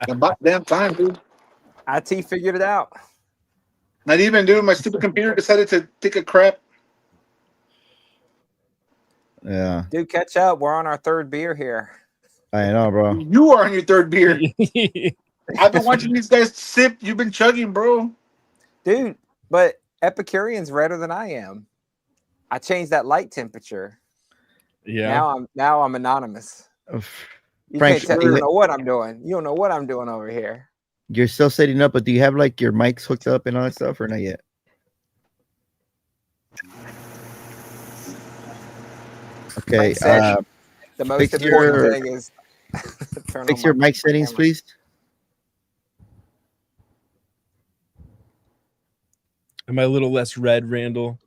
About damn time, dude. IT figured it out. Not even, dude. My stupid computer decided to take a crap. Yeah, Dude, catch up. We're on our third beer here. I know, bro. You are on your third beer. I've been watching these guys sip. You've been chugging, bro. Dude, but Epicurean's redder than I am. I changed that light temperature. Yeah. Now I'm anonymous. You Frank, can't tell, you don't know what I'm doing. You don't know what I'm doing over here. you're still setting up, but do you have like your mics hooked up and all that stuff, or not yet? Okay. Mike said the most fix important your- thing is turn Fix on your my mic settings, camera. please. Am I a little less red, Randall?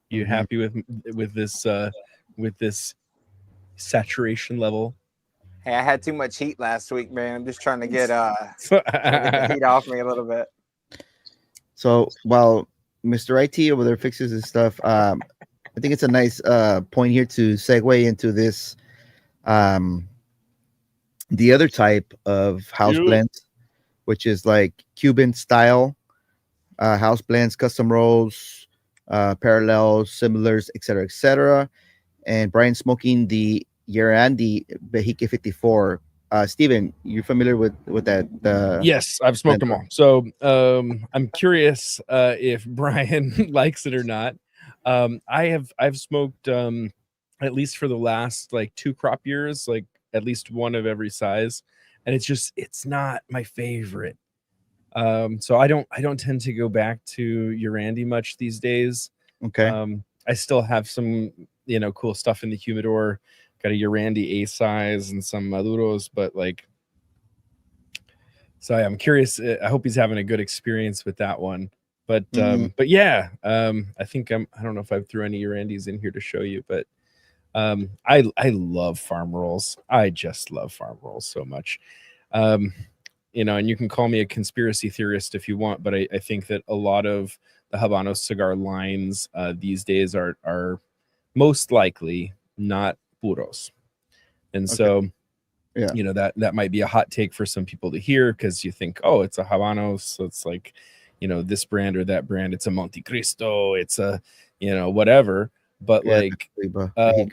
You Mhm. happy with this saturation level? Hey, I had too much heat last week, man. I'm just trying to get the heat off me a little bit. So while Mr. IT over there fixes his stuff, I think it's a nice point here to segue into this, the other type of house You. blends, which is like Cuban style house blends, custom rolls, parallels, similars, etc., etc. And Brian smoking the Yerandi Behike 54. Steven, you're familiar with that? Yes, I've smoked them all. So I'm curious if Brian likes it or not. I've smoked at least for the last like 2 crop years, like at least one of every size, and it's not my favorite. So I don't tend to go back to Urandi much these days. Okay. I still have some cool stuff in the humidor. Got a Urandi A size and some Maduros, but like, so I'm curious. I hope he's having a good experience with that one. But but yeah, I think I don't know if I threw any Urandis in here to show you, but I love farm rolls. I just love farm rolls so much. And you can call me a conspiracy theorist if you want, but I think that a lot of the Habanos cigar lines these days are most likely not puros. And so, Yeah. that might be a hot take for some people to hear because you think, oh, it's a Habanos, so it's like, this brand or that brand, it's a Monte Cristo, it's a, whatever. But Yeah, like, definitely, bro.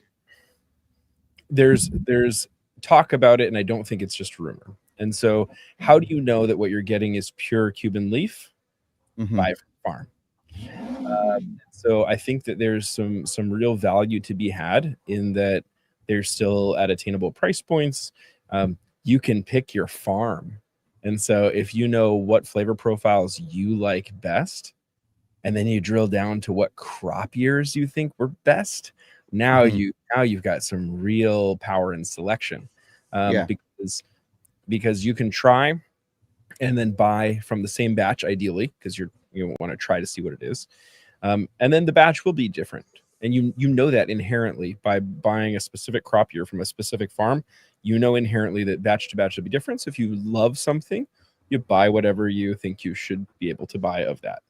there's talk about it, and I don't think it's just rumor. And so, how do you know that what you're getting is pure Cuban leaf? Mhm. Buy from farm. So I think that there's some real value to be had in that they're still at attainable price points. You can pick your farm, and so if you know what flavor profiles you like best, and then you drill down to what crop years you think were best, now you've got some real power in selection. Yeah. Because you can try and then buy from the same batch, ideally, because you want to try to see what it is. And then the batch will be different. And you know that inherently by buying a specific crop year from a specific farm. You know inherently that batch to batch will be different. So if you love something, you buy whatever you think you should be able to buy of that.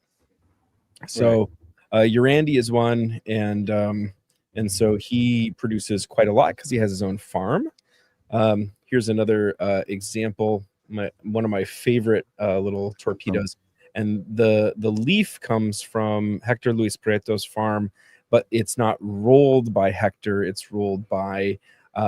So Urandi is one, and so he produces quite a lot because he has his own farm. Here's another example. One of my favorite little torpedoes, and the leaf comes from Hector Luis Preto's farm, but it's not rolled by Hector. It's rolled by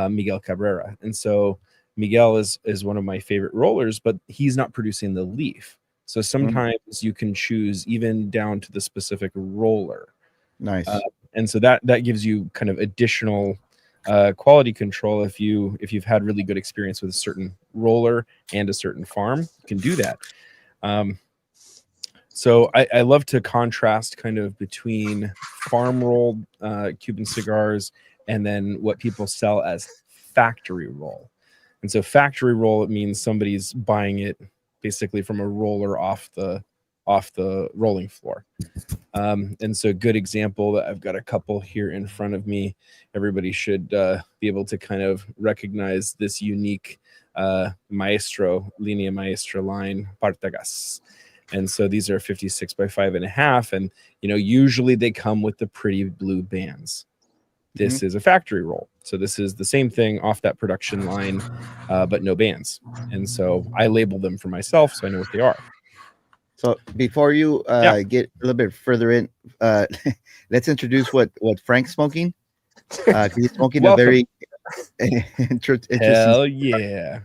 Miguel Cabrera, and so Miguel is one of my favorite rollers, but he's not producing the leaf. So sometimes you can choose even down to the specific roller. Nice. And so that gives you kind of additional quality control. If you've had really good experience with a certain roller and a certain farm, you can do that. So I love to contrast kind of between farm rolled Cuban cigars and then what people sell as factory roll. And so factory roll, it means somebody's buying it basically from a roller off the rolling floor. And so good example, I've got a couple here in front of me. Everybody should be able to kind of recognize this unique Maestro, Linea Maestra line, Partagas. And so these are 56 by 5.5. And, usually they come with the pretty blue bands. This is a factory roll. So this is the same thing off that production line, but no bands. And so I label them for myself so I know what they are. So before you get a little bit further in, let's introduce what Frank's smoking. He's smoking a very interesting. Hell yeah.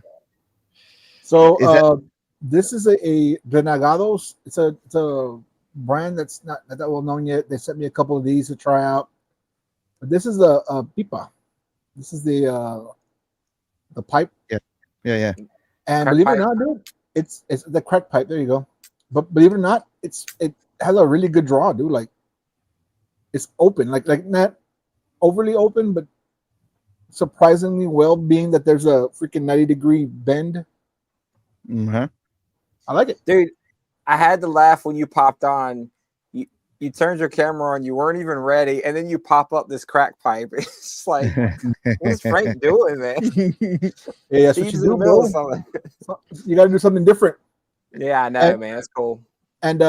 So this is a Renagados. It's a brand that's not that well known yet. They sent me a couple of these to try out. But this is a pipa. This is the pipe. Yeah. And Crack believe pipe. it or not, dude, it's the crack pipe. There you go. But believe it or not, it has a really good draw, dude. Like it's open, like not overly open, but surprisingly well, being that there's a freaking 90-degree bend. Mm-hmm. I like it. Dude, I had to laugh when you popped on. You turned your camera on, you weren't even ready, and then you pop up this crack pipe. It's like, what's Frank doing, man? Yeah, that's what He's you in the do, middle of bro. something. You got to do something different. Yeah, I know, And- man. That's cool. And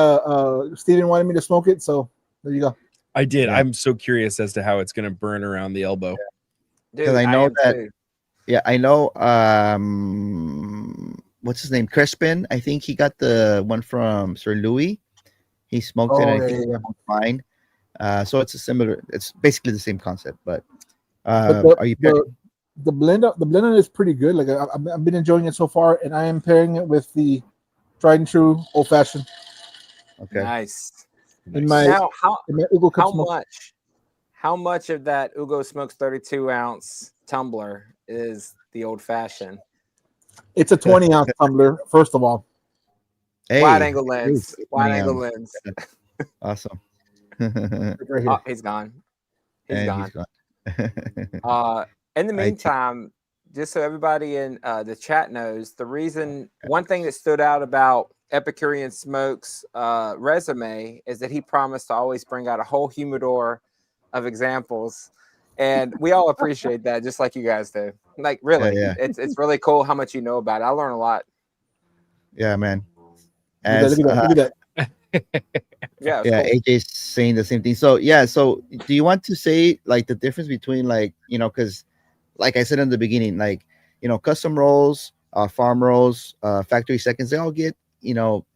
Steven wanted me to smoke it, so there you go. I did. Yeah. I'm so curious as to how it's going to burn around the elbow. Dude, 'Cause I know am that- too. Yeah, I know. What's his name? Crespin. I think he got the one from Sir Louis. He smoked it. And I think it was fine. So it's it's basically the same concept. But But are you? the blend on it is pretty good. Like I've been enjoying it so far, and I am pairing it with the tried and true old fashioned Okay. Nice. in my Now, Ugo Cup smoke. how much of that Ugo Smokes 32-ounce tumbler is the old fashioned? It's a 20-ounce tumbler. First of all, Hey, Wide angle lens. dude, Wide man. angle lens. Awesome. right here. Oh, he's gone. He's And gone. he's gone. In the I think- meantime, just so everybody in the chat knows, one thing that stood out about Epicurean Smoke's resume is that he promised to always bring out a whole humidor of examples, and we all appreciate that, just like you guys do. Like, really, Yeah. it's really cool how much you know about it. I learn a lot. Yeah, man. Look at that. Look at that. Yeah, it's Yeah, cool. AJ's saying the same thing. So do you want to say like the difference between because like I said in the beginning, custom rolls, farm rolls, factory seconds, they all get interchanged,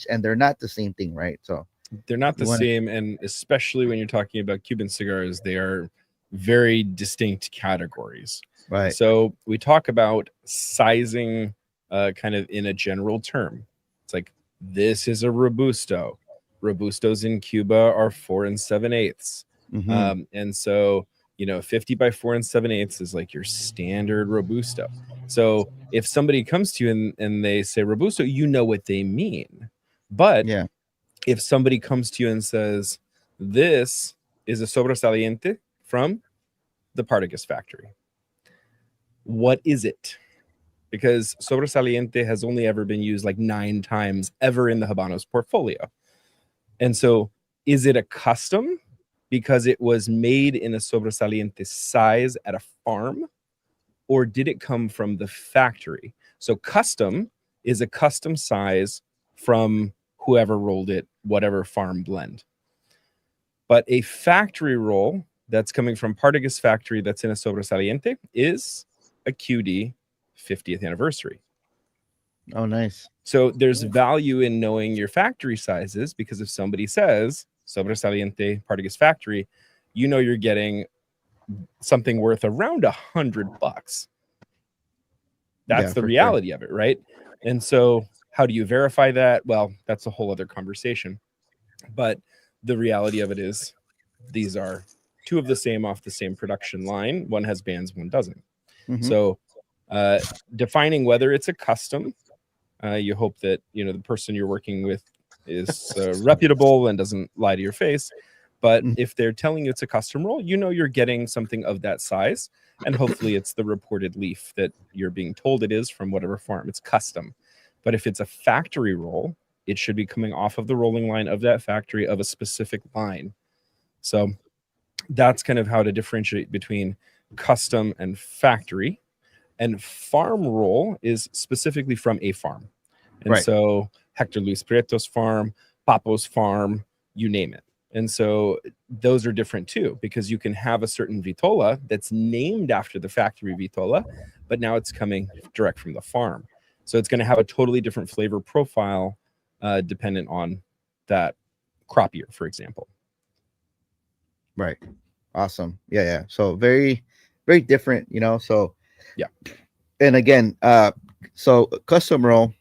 and they're not the same thing, right? So They're not the You wanna- same, and especially when you're talking about Cuban cigars, they are very distinct categories. right. So we talk about sizing kind of in a general term. It's like, this is a Robusto. Robustos in Cuba are 4 7/8. Mhm. And so, 50 by 4 7/8 is like your standard Robusto. So if somebody comes to you and they say Robusto, you know what they mean. But Yeah. if somebody comes to you and says, this is a Sobresaliente from the Partagas factory, what is it? Because Sobresaliente has only ever been used like 9 times ever in the Habanos portfolio. And so is it a custom because it was made in a Sobresaliente size at a farm? Or did it come from the factory? So custom is a custom size from whoever rolled it, whatever farm blend. But a factory roll that's coming from Partagas factory that's in a Sobresaliente is a QD 50th anniversary. Oh, nice. So there's value in knowing your factory sizes, because if somebody says Sobresaliente Partagas factory, you know you're getting something worth around $100. That's Yeah, the for reality of it, right? And so how do you verify that? Well, that's a whole other conversation. But the reality of it is these are two of the same off the same production line. One has bands, one doesn't. Mhm. So defining whether it's a custom, you hope that, you know, the person you're working with is reputable and doesn't lie to your face. But Mhm. if they're telling you it's a custom roll, you know you're getting something of that size, and hopefully it's the reported leaf that you're being told it is from whatever farm. It's custom. But if it's a factory roll, it should be coming off of the rolling line of that factory of a specific line. So that's kind of how to differentiate between custom and factory. And farm roll is specifically from a farm. And Right. so Hector Luis Prieto's farm, Papo's farm, you name it. And so those are different too, because you can have a certain vitola that's named after the factory vitola, but now it's coming direct from the farm. So it's going to have a totally different flavor profile dependent on that crop year, for example. Right. Awesome. Yeah, yeah. So very, very different, you know. So Yeah. And again, so custom roll.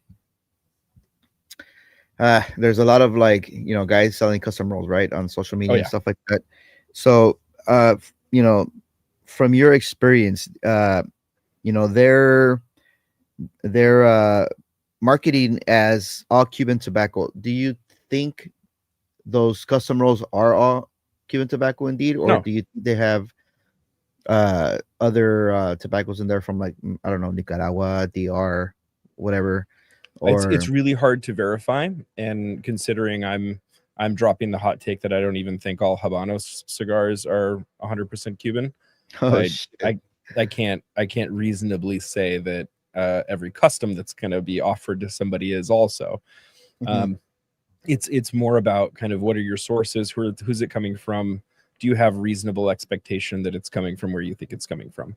There's a lot of, like, you know, guys selling custom rolls, right, on social media and yeah. stuff like that. So you know, from your experience, you know, they're marketing as all Cuban tobacco. Do you think those custom rolls are all Cuban tobacco indeed, or No. do you think they have other tobaccos in there from, like, I don't know, Nicaragua, DR, whatever? Or It's really hard to verify, and considering I'm dropping the hot take that I don't even think all Habanos cigars are 100% Cuban. oh, I, shit. I can't reasonably say that every custom that's going to be offered to somebody is also. Mhm. It's more about kind of what are your sources, who's it coming from, do you have reasonable expectation that it's coming from where you think it's coming from?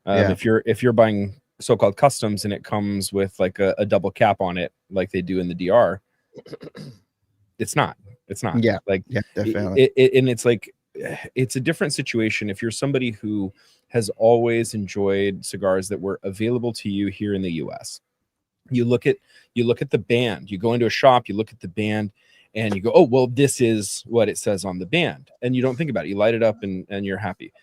Yeah. If you're buying so-called customs and it comes with like a double cap on it, like they do in the DR, it's not. Yeah. Like Yeah, definitely. and it's like, it's a different situation if you're somebody who has always enjoyed cigars that were available to you here in the US. You look at the band, you go into a shop, you look at the band, and you go, oh, well, this is what it says on the band. And you don't think about it. You light it up and you're happy.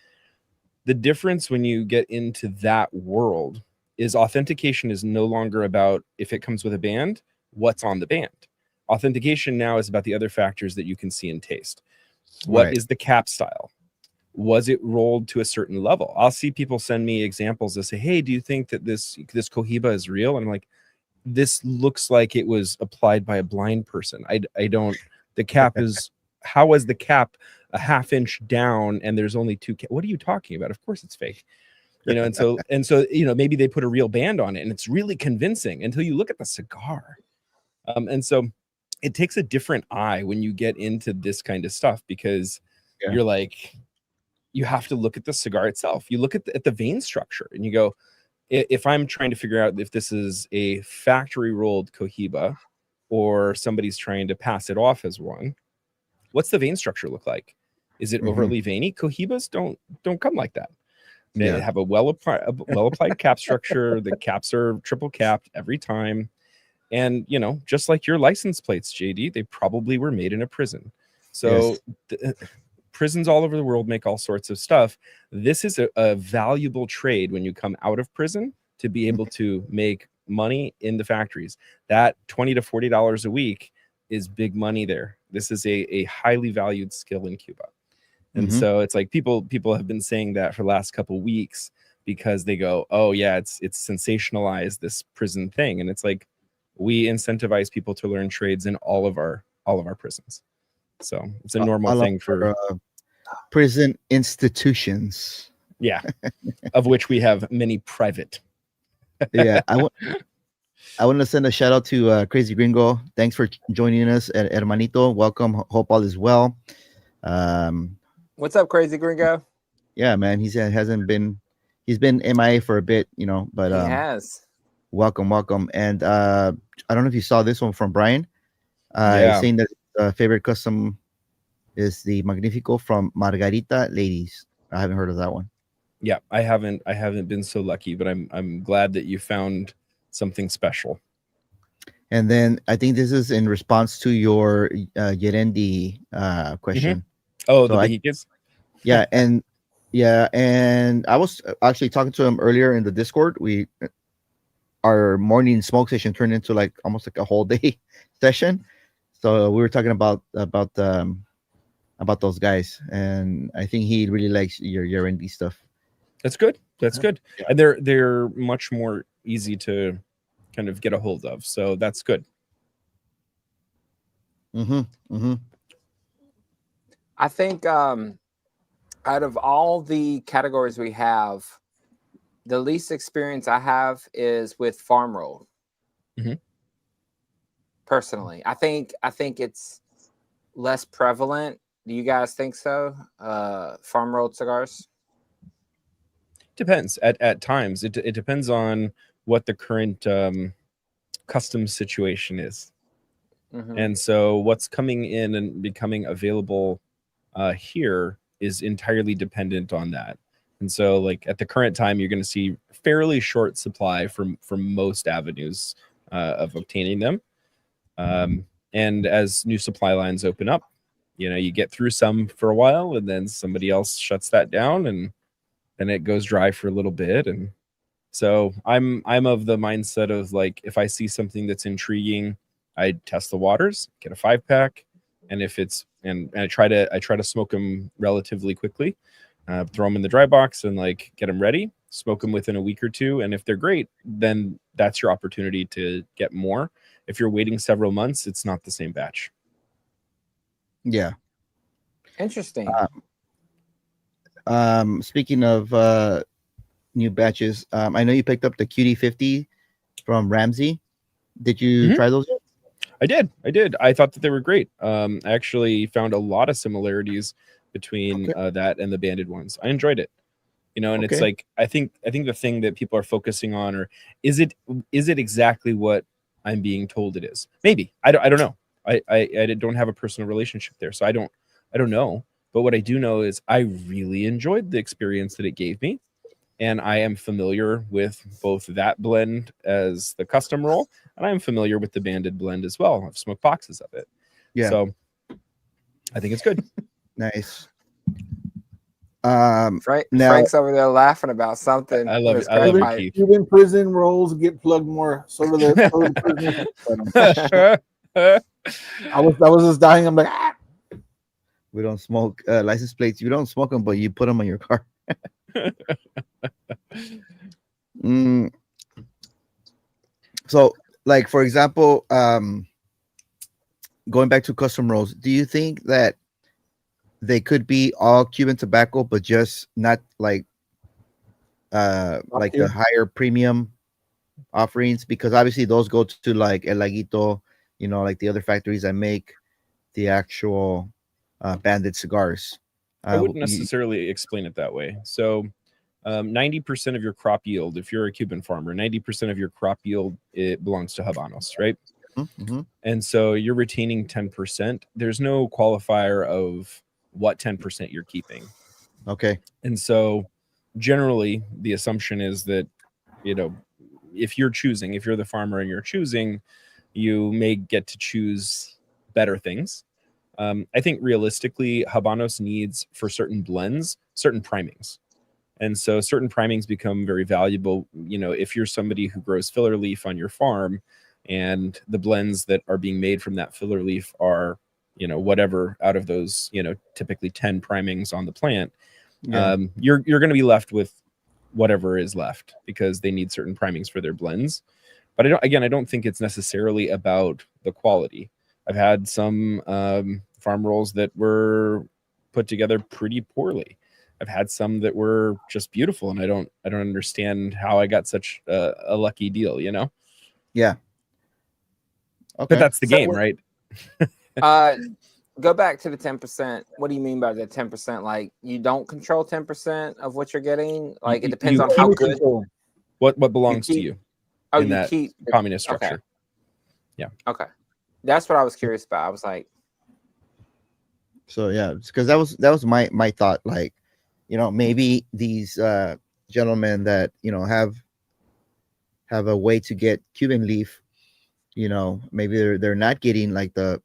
The difference when you get into that world is authentication is no longer about if it comes with a band, what's on the band. Authentication now is about the other factors that you can see and taste. What Right. is the cap style? Was it rolled to a certain level? I'll see people send me examples that say, hey, do you think that this Cohiba is real? And I'm like, this looks like it was applied by a blind person. I don't, the cap is, how is the cap a half inch down and there's only two? What are you talking about? Of course it's fake. You know, and so, you know, maybe they put a real band on it and it's really convincing until you look at the cigar. And so it takes a different eye when you get into this kind of stuff, because Yeah. you're like, you have to look at the cigar itself. You look at the vein structure and you go, if I'm trying to figure out if this is a factory rolled Cohiba or somebody's trying to pass it off as one, what's the vein structure look like? Is it Mhm. overtly veiny? Cohibas don't come like that. They Yeah. have a well applied cap structure. The caps are triple capped every time. And, you know, just like your license plates, JD, they probably were made in a prison. So prisons all over the world make all sorts of stuff. This is a valuable trade when you come out of prison, to be able to make money in the factories. That $20 to $40 a week is big money there. This is a highly valued skill in Cuba. And Mhm. so it's like people have been saying that for the last couple of weeks, because they go, oh yeah, it's sensationalized, this prison thing. And it's like, we incentivize people to learn trades in all of our prisons. So it's a normal All of thing for, our, prison institutions. yeah, of which we have many private. Yeah. I want to send a shout out to Crazy Gringo. Thanks for joining us at Hermanito. Welcome. Hope all is well. What's up, Crazy Gringo? Yeah, man. He's been MIA for a bit, but He has. welcome. And I don't know if you saw this one from Brian. Yeah. Saying that favorite custom is the Magnifico from Margarita Ladies. I haven't heard of that one. Yeah, I haven't been so lucky, but I'm glad that you found something special. And then I think this is in response to your Yerendi question. Oh, So the I- Behikes? Yeah, and I was actually talking to him earlier in the Discord. Our morning smoke session turned into like almost like a whole day session. So we were talking about those guys, and I think he really likes your indie stuff. That's good. That's good. Yeah. And they're much more easy to kind of get a hold of. So that's good. I think out of all the categories we have, the least experience I have is with farm roll. Mhm. Personally, I think it's less prevalent. Do you guys think so? Farm rolled cigars. Depends. At times, it depends on what the current custom situation is. Mhm. And so what's coming in and becoming available here is entirely dependent on that. And so like at the current time, you're going to see fairly short supply from most avenues of obtaining them. And as new supply lines open up, you get through some for a while and then somebody else shuts that down and then it goes dry for a little bit. And so I'm of the mindset of like, if I see something that's intriguing, I test the waters, get a 5-pack. And if it's, and I try to smoke them relatively quickly, throw them in the dry box and like get them ready, smoke them within a week or two. And if they're great, then that's your opportunity to get more. If you're waiting several months, it's not the same batch. Yeah. Interesting. Speaking of new batches, I know you picked up the QD50 from Ramsey. Did you Mhm. try those yet? I did. I thought that they were great. I actually found a lot of similarities between that and the banded ones. I enjoyed it. And it's Okay. like I think the thing that people are focusing on, or is it exactly what I'm being told it is? Maybe. I don't know. I don't have a personal relationship there, so I don't know. But what I do know is I really enjoyed the experience that it gave me. And I am familiar with both that blend as the custom roll, and I'm familiar with the banded blend as well. I've smoked boxes of it. Yeah. So I think it's good. Nice. Now, Frank's over there laughing about something. I love with it. I love his it, crack Keith. Cuban prison rolls get plugged more. So do the prisoners. I was just dying. I'm like, ah. We don't smoke license plates. You don't smoke them, but you put them on your car. So, like for example, going back to custom rolls, do you think that they could be all Cuban tobacco, but just not like the higher premium offerings? Because obviously those go to like El Laguito, like the other factories that make the actual banded cigars. I wouldn't necessarily explain it that way. So 90% of your crop yield, if you're a Cuban farmer, 90% of your crop yield, it belongs to Habanos, right? Mm-hmm. And so you're retaining 10%. There's no qualifier of what 10% you're keeping. Okay. And so generally the assumption is that, if you're the farmer and you're choosing, you may get to choose better things. I think realistically, Habanos needs for certain blends, certain primings. And so certain primings become very valuable. If you're somebody who grows filler leaf on your farm and the blends that are being made from that filler leaf are, whatever out of those, typically 10 primings on the plant, you're going to be left with whatever is left because they need certain primings for their blends. But I don't think it's necessarily about the quality. I've had some farm rolls that were put together pretty poorly. I've had some that were just beautiful, and I don't understand how I got such a lucky deal. Yeah. Okay. But that's the So game, what- right? Go back to the 10%. What do you mean by the 10%? Like you don't control 10% of what you're getting? Like it You- depends you on how Only good. control. What belongs to keep- you Oh, in you that keep. communist Okay. structure? Okay. That's what I was curious about. I was like, So yeah, because that was my thought. Like, maybe these gentlemen that have a way to get Cuban leaf. Maybe they're not getting like the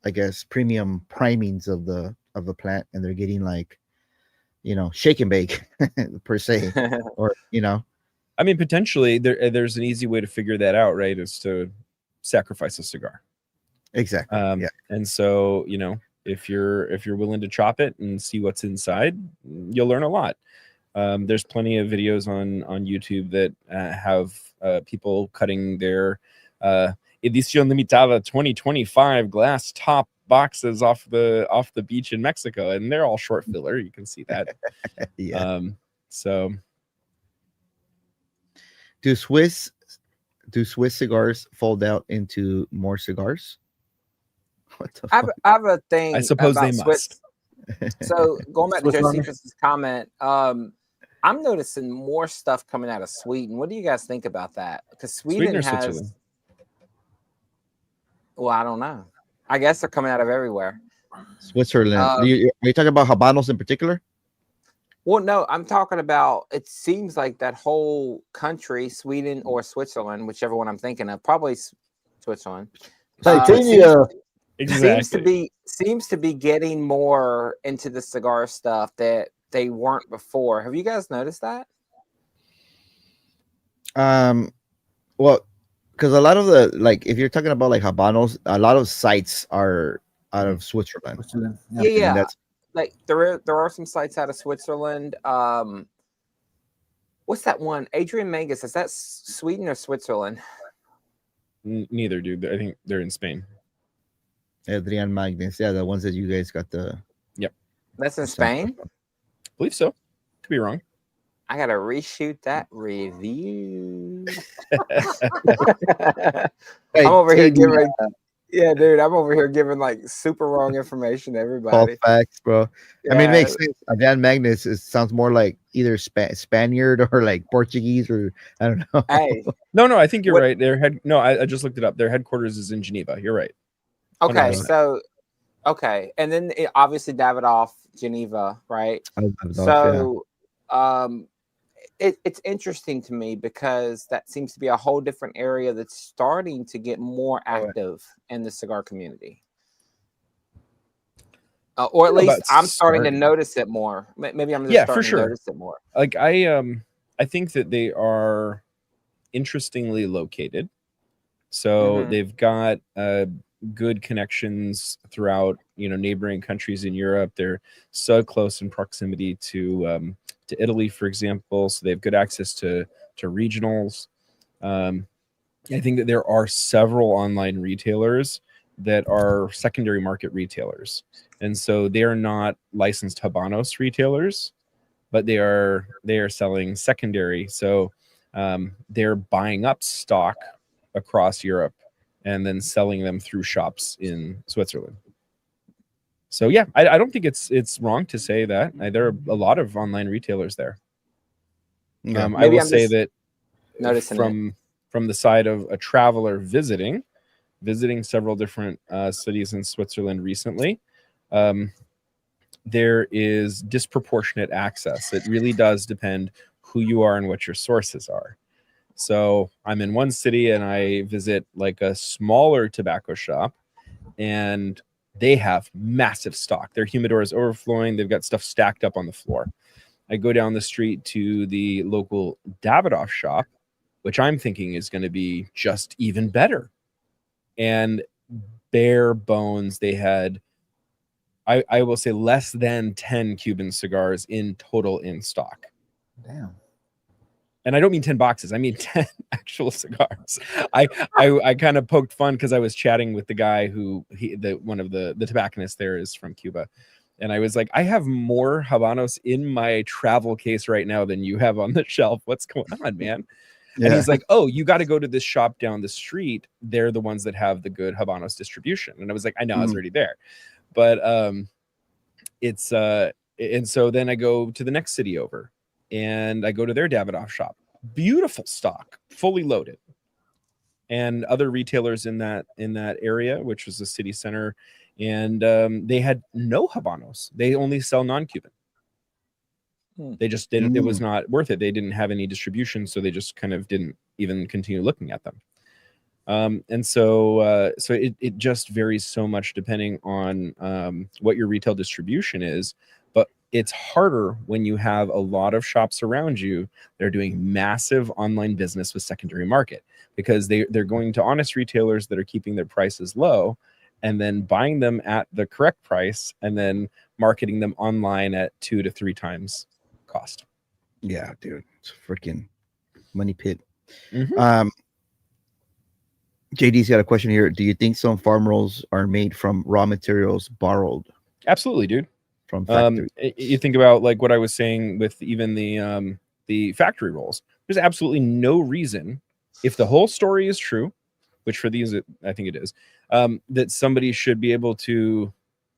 I guess premium primings of the plant, and they're getting like shake and bake per se, or I mean, potentially there's an easy way to figure that out, right? Is to sacrifice a cigar. exactly. Yeah. And so, if you're willing to chop it and see what's inside, you'll learn a lot. There's plenty of videos on YouTube that have people cutting their Edición Limitada 2025 glass top boxes off the beach in Mexico, and they're all short filler. You can see that. Yeah. So Do Swiss cigars fold out into more cigars? What the I fuck? have a thing. I suppose they about must. So going back to Swiss Army? Josephus' comment, I'm noticing more stuff coming out of Sweden. What do you guys think about that? Because Sweden or has. Switzerland? Well, I don't know. I guess they're coming out of everywhere. Switzerland. Are you talking about Habanos in particular? Well, no, I'm talking about. It seems like that whole country, Sweden or Switzerland, whichever one I'm thinking of, probably Switzerland. Titania. Exactly. Seems to be getting more into the cigar stuff that they weren't before. Have you guys noticed that? Well, because a lot of the, like, if you're talking about like Habanos, a lot of sites are out of Switzerland. Switzerland, Yeah, yeah. yeah. And that's Like there are some sites out of Switzerland. What's that one? Adrian Mangus. Is that Sweden or Switzerland? Neither, dude. I think they're in Spain. Adrian Magnus. Yeah, the ones that you guys got the. That's in Spain. I believe so. Could be wrong. I gotta reshoot that review. Hey, I'm over here Tiggy, giving. Yeah, dude, I'm over here giving like super wrong information to all everybody. facts, bro. I mean, it makes Yeah. sense. Adrian Magnus sounds more like either Spaniard or like Portuguese, or I don't know. Hey, No, I think you're What- right. I just looked it up. Their headquarters is in Geneva. You're right. okay, 100%. so and then obviously Davidoff, Geneva, right? I love it, yeah. So, it's interesting to me because that seems to be a whole different area that's starting to get more active in the cigar community. Or at I don't know least about I'm starting to starting. notice it more. Maybe I'm just Yeah, for starting sure. to notice it more. Like I think that they are interestingly located. So Mhm. they've got good connections throughout, neighboring countries in Europe. They're so close in proximity to Italy, for example. So they have good access to regionals. I think that there are several online retailers that are secondary market retailers. And so they are not licensed Habanos retailers, but they are selling secondary. So they're buying up stock across Europe and then selling them through shops in Switzerland. So yeah, I don't think it's wrong to say that. There are a lot of online retailers there. Yeah. I Maybe will I'm say just that noticing it. from the side of a traveler visiting several different cities in Switzerland recently, there is disproportionate access. It really does depend who you are and what your sources are. So I'm in one city and I visit like a smaller tobacco shop, and they have massive stock. Their humidor is overflowing. They've got stuff stacked up on the floor. I go down the street to the local Davidoff shop, which I'm thinking is going to be just even better. And bare bones, they had, I will say, less than 10 Cuban cigars in total in stock. Damn. And I don't mean 10 boxes. I mean 10 actual cigars. I kind of poked fun because I was chatting with the guy who one of the tobacconists there is from Cuba. And I was like, I have more Habanos in my travel case right now than you have on the shelf. What's going on, man? And he's like, oh, you got to go to this shop down the street. They're the ones that have the good Habanos distribution. And I was like, I know, I was already there. But it's and so then I go to the next city over and I go to their Davidoff shop. Beautiful stock, fully loaded. And other retailers in that area, which was the city center, and they had no Habanos. They only sell non-Cuban. They just didn't. It was not worth it. They didn't have any distribution, so they just kind of didn't even continue looking at them. And so it just varies so much depending on what your retail distribution is. But it's harder when you have a lot of shops around you. They're doing massive online business with secondary market, because they're going to honest retailers that are keeping their prices low and then buying them at the correct price and then marketing them online at 2 to 3 times cost. Yeah, dude, it's a freaking money pit. Mhm. JD's got a question here. Do you think some farm rolls are made from raw materials borrowed Absolutely, dude. from factories? You think about like what I was saying with even the factory rolls. There's absolutely no reason, if the whole story is true, which for these I think it is, that somebody should be able to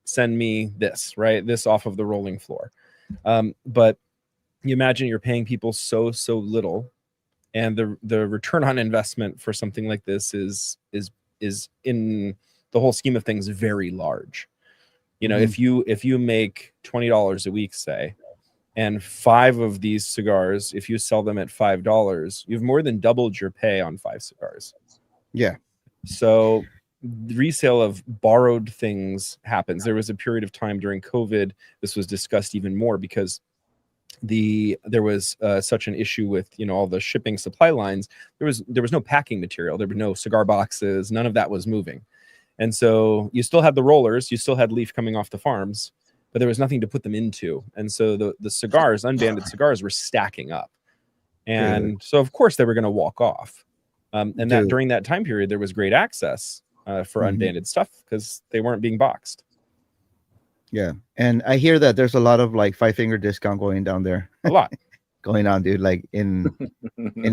send me this off of the rolling floor. But you imagine you're paying people so little, and the return on investment for something like this is in the whole scheme of things very large. You know, if you make $20 a week, say, and 5 of these cigars, if you sell them at $5, you've more than doubled your pay on 5 cigars. Yeah. So the resale of borrowed things happens. There was a period of time during COVID, this was discussed even more, because there was such an issue with, you know, all the shipping supply lines. There was no packing material. There were no cigar boxes. None of that was moving. And so you still had the rollers, you still had leaf coming off the farms, but there was nothing to put them into. And so the cigars, unbanded cigars, were stacking up. And so of course they were going to walk off. And that during that time period, there was great access for unbanded stuff because they weren't being boxed. Yeah. And I hear that there's a lot of like 5-finger discount going down there. A lot. Going on, dude, like in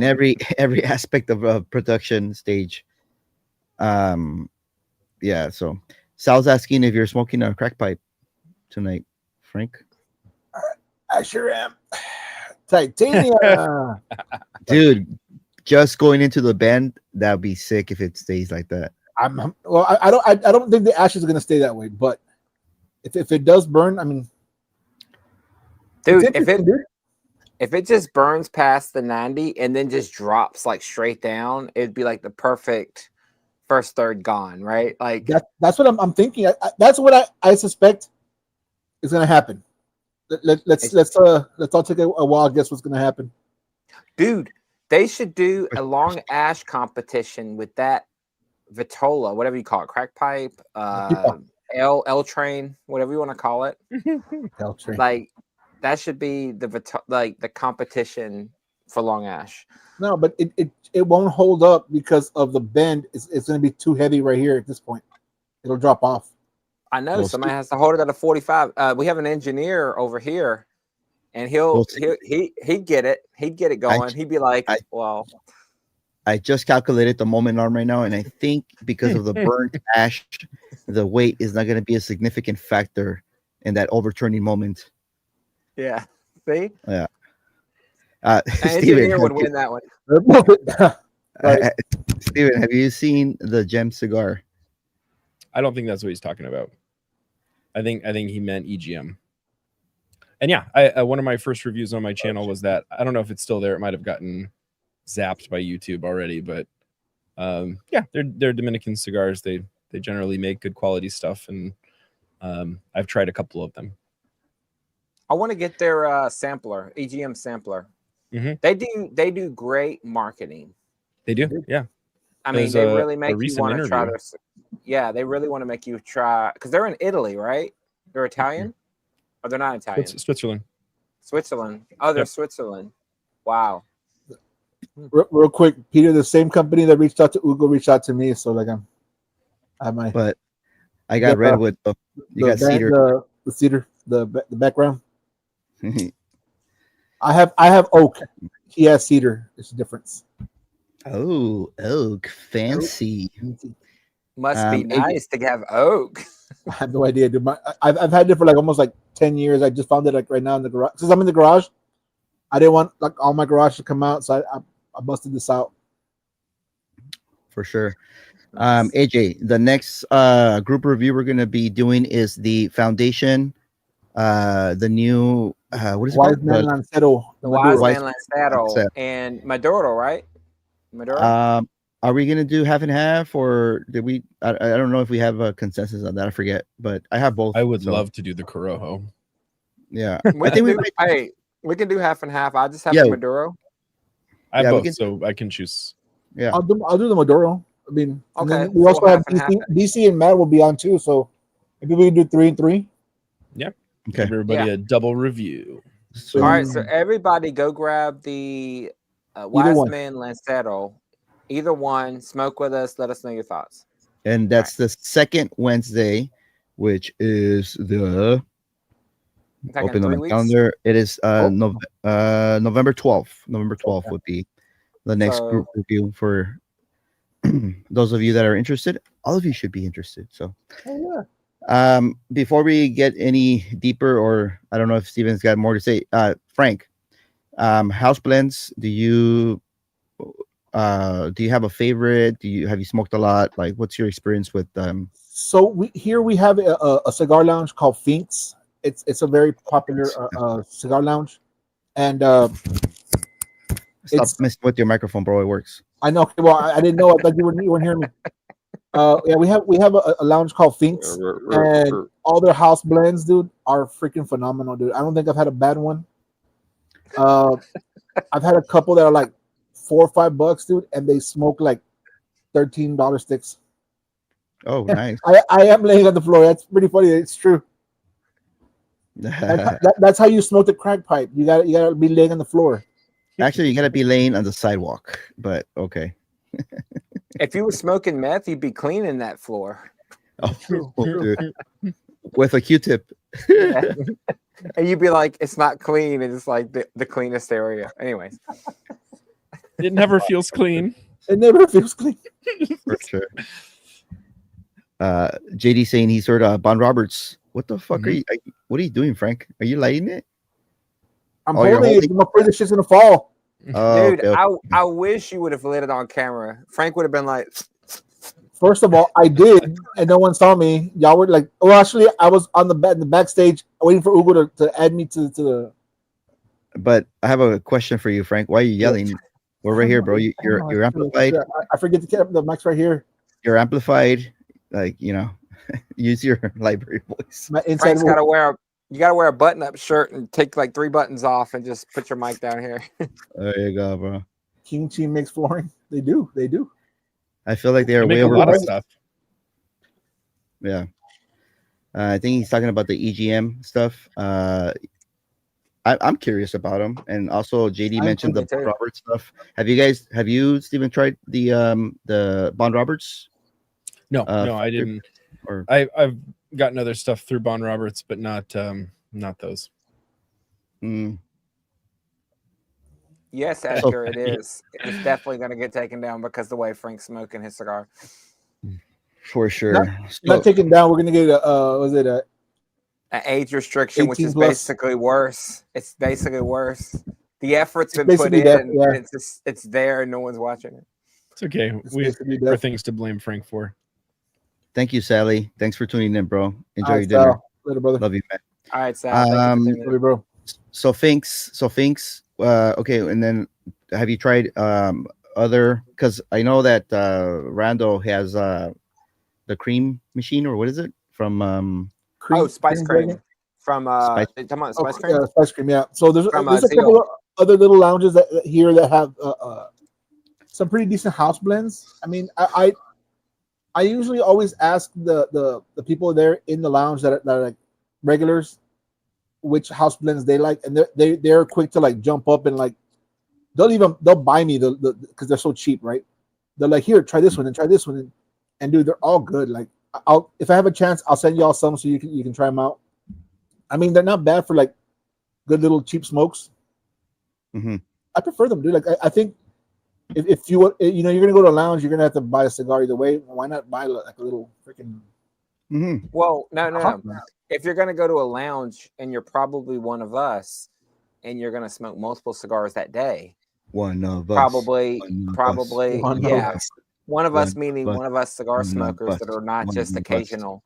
every aspect of a production stage. Yeah, so Sal's asking if you're smoking a crack pipe tonight, Frank. I sure am. Titania. Dude, just going into the bend, that'd be sick if it stays like that. I don't think the ashes are gonna stay that way, but if it does burn, I mean, dude, if it just burns past the 90 and then just drops like straight down, it'd be like the perfect first third gone, right? Like that's what I'm thinking. That's what I suspect is gonna happen. Let's all take a wild guess what's gonna happen. Dude, they should do a long ash competition with that Vitola, whatever you call it, crack pipe, L train, whatever you want to call it. L train. Like that should be the competition for long ash. No, but it won't hold up because of the bend. It's going to be too heavy right here at this point. It'll drop off. I know somebody has to hold it at a 45. We have an engineer over here, and he'd get it. He'd get it going. He'd be like, well. I just calculated the moment arm right now, and I think because of the burnt ash, the weight is not going to be a significant factor in that overturning moment. Yeah. See? Yeah. Steven would win that one. Steven, have you seen the Gem cigar? I don't think that's what he's talking about. I think he meant EGM. And yeah, I one of my first reviews on my channel was that. I don't know if it's still there. It might have gotten zapped by YouTube already, but yeah, they're Dominican cigars. They generally make good quality stuff, and I've tried a couple of them. I want to get their sampler, EGM sampler. Mm-hmm. They do great marketing. They do, yeah. I mean, they really make you want to try their. Yeah, they really want to make you try because they're in Italy, right? They're Italian, or they're not Italian. Switzerland. Oh, they're Switzerland. Wow. Real quick, Peter, the same company that reached out to Ugo reached out to me, so like but I got Redwood. You got cedar. The cedar, the background. I have oak. He has cedar. It's a difference. Oh, oak, fancy. Must be AJ, nice to have oak. I have no idea, dude. I've had it for like almost like 10 years. I just found it like right now in the garage. Since I'm in the garage, I didn't want like all my garage to come out, so I busted this out. for sure. Nice. AJ, the next group review we're gonna be doing is the Foundation, the new what is it Wise called? man Lancero. The Wise Wise Man Man Lanzaro Lancero. and Maduro, right? Maduro. Are we gonna do half and half, or did we? I don't know if we have a consensus on that. I forget, but I have both. I would so, love to do the Corojo. Yeah, we I think we can do, might. hey, we can do half and half. I just have Yeah. the Maduro. I have Yeah, we both, can- so I can choose. Yeah, I'll do the Maduro. I mean, and Okay, then we so also have half and half. DC and Matt will be on too. So maybe we can do 3 and 3. okay. Give everybody a double review. So, All right, so everybody go grab the Wise one. Man Lancero. Either one, smoke with us. Let us know your thoughts. and that's the second Wednesday, which is the I'm talking open on 3 the weeks. calendar. It is Oh. November 12th. November 12th would be the next So- group review for those of you that are interested. All of you should be interested. So, Oh, yeah. before we get any deeper, or I don't know if Steven's got more to say, Frank, house blends, do you have a favorite? Have you smoked a lot? Like, what's your experience with So we have a cigar lounge called Finks. It's a very popular cigar lounge, and stop It's- messing with your microphone, bro? It works. I know. Well, I didn't know. I thought you weren't hearing me. Yeah, we have a lounge called Finks, and all their house blends, dude, are freaking phenomenal, dude. I don't think I've had a bad one. I've had a couple that are like $4 or $5, dude, and they smoke like $13 sticks. Oh, nice. I am laying on the floor. That's pretty funny. It's true. That's how you smoke the crack pipe. You gotta be laying on the floor. Actually, you gotta be laying on the sidewalk, but okay. If you were smoking meth, you'd be cleaning that floor. Oh, dude. With a Q-tip. And you'd be like, it's not clean. And it's like the cleanest area. Anyways. It never feels clean. It never feels clean. For sure. JD saying he's heard Bon Roberts. What the fuck are you? What are you doing, Frank? Are you lighting it? I'm Oh, you're holding it. holding- I'm afraid this shit's gonna fall. Oh, Dude, okay, okay. I wish you would have lit it on camera. Frank would have been like, First of all, I did, and no one saw me. Y'all were like, well, actually, I was on the backstage waiting for Ugo to add me to the. But I have a question for you, Frank. Why are you yelling? We're right here, bro. You're amplified. I forget to get the mic's right here. You're amplified. Like, use your library voice. My inside Frank's voice. you gotta wear a button-up shirt and take like 3 buttons off and just put your mic down here. There you go, bro. King Chi makes flooring. They do. I feel like they are They way make a lot of overpriced. stuff. Yeah. I think he's talking about the EGM stuff. I'm curious about them, and also JD I'm mentioned the thinking Bond too. Roberts stuff. Have you Steven tried the Bond Roberts? No, Uh, no, I didn't. or- I've gotten other stuff through Bon Roberts, but not those. Mm, Yes, Edgar, it is. It's definitely gonna get taken down because the way Frank's smoking his cigar. for sure. Not taken down. We're gonna get a An age restriction, which 18 is plus. basically worse. It's basically worse. The effort's It's been put basically in, that, and yeah. it's there, and no one's watching it. It's okay. It's We basically are death. things to blame Frank for. Thank you, Sally. Thanks for tuning in, bro. Enjoy All your right, dinner. Sal. Later, brother. Love you, man. All right, Sal. Thank you for tuning in. Love you, bro. So Finks. Okay, and then have you tried other? Because I know that Rando has the cream machine, or what is it from? Spice Cream cream from Spice- you talking about Oh, spice cream. yeah, spice cream. Yeah. So there's a From, couple of other little lounges that here that have some pretty decent house blends. I mean, I usually always ask the people there in the lounge that are like regulars which house blends they like, and they're quick to like jump up and like they'll buy me the because they're so cheap, right? They're like, here, try this one and try this one, and dude, they're all good. Like, I'll if I have a chance, I'll send y'all some so you can try them out. I mean, they're not bad for like good little cheap smokes. Mhm. I prefer them, dude. Like, I think if you want, you know, you're gonna go to a lounge, you're gonna have to buy a cigar either way. Why not buy like a little freaking? Mhm. Well, no. Huh? If you're going to go to a lounge and you're probably one of us and you're going to smoke multiple cigars that day, One of us. probably, One of us. probably, One of yeah. us. One of One us, meaning of us. one of us cigar One of smokers that us. are not One just of us. occasional.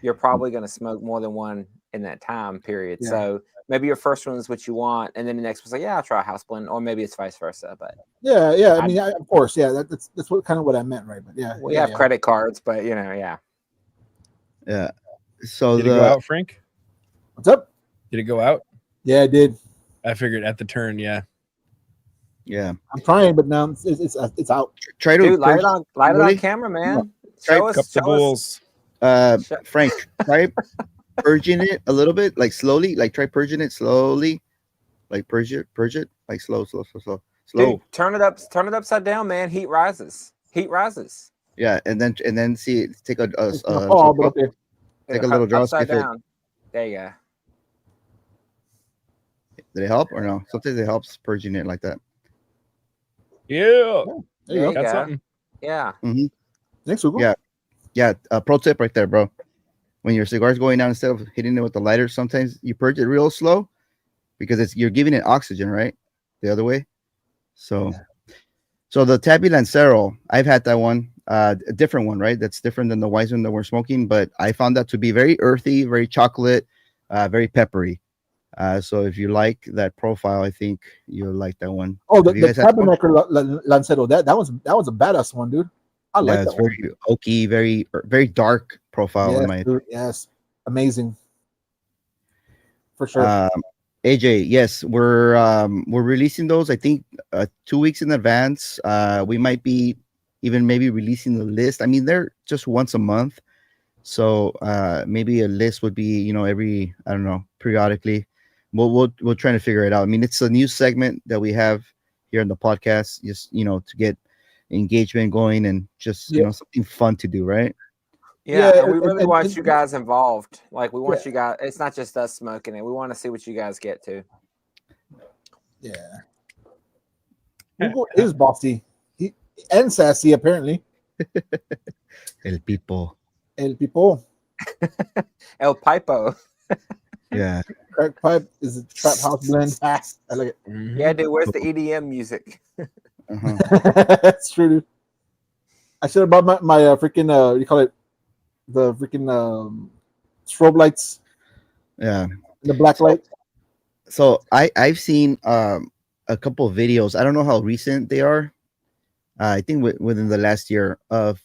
You're probably going to smoke more than one in that time period. Yeah. So maybe your first one is what you want, and then the next one's like, yeah, I'll try a house blend, or maybe it's vice versa. But Yeah. I mean, of course, yeah. That's what kind of what I meant, right? But yeah, we yeah, have yeah. credit cards, but you know, yeah. Yeah. So Did it go out, Frank? What's up? Did it go out? Yeah, I did. I figured at the turn, yeah. yeah. I'm trying, but now it's out. Try to Dude, light it purge- on Really? camera, man. Try Show a us, Cup the show us. bulls. Frank, try purging it a little bit, like slowly. Like try purging it slowly. Like purge it, like slow. Dude, turn it upside down, man. Heat rises. Yeah, and then see, take a It's gonna fall, but okay. Take a little draw, see upside if it- down. There you go. did it help or no? Sometimes it helps purging it like that. Yeah. There you go. That's something. Yeah. Thanks, Hugo. Yeah. Yeah, pro tip right there, bro. When your cigar's going down, instead of hitting it with the lighter, sometimes you purge it real slow because you're giving it oxygen, right? The other way. So the Tabby Lancero, I've had that one, a different one, right? That's different than the white one that we're smoking, but I found that to be very earthy, very chocolate, very peppery. So if you like that profile, I think you'll like that one. Oh, the Have you guys had one? Tabernacle Lancero. That was a badass one, dude. I like it's that one. very oaky, very dark profile in Yes, my dude, yes, amazing. For sure. AJ, yes, we're releasing those. I think 2 weeks in advance. We might be even maybe releasing the list. I mean, they're just once a month, so maybe a list would be, you know, every, I don't know, periodically. We'll try to figure it out. I mean, it's a new segment that we have here in the podcast, just, you know, to get engagement going and just you know, something fun to do, right? Yeah, Yeah, and we really and- want and- you guys involved. Like, we want Yeah. you guys. It's not just us smoking it. We want to see what you guys get to. Yeah. Hugo is bossy. And sassy, apparently. El Pipo. El Pipo. El Pipo. Yeah. Crack pipe is a trap house blend. I like it. Yeah, dude. Where's the EDM music? Uh-huh. That's true, dude. I should have bought my freaking you call it the freaking strobe lights, Yeah. the black light. So I've seen a couple of videos. I don't know how recent they are. I think within the last year of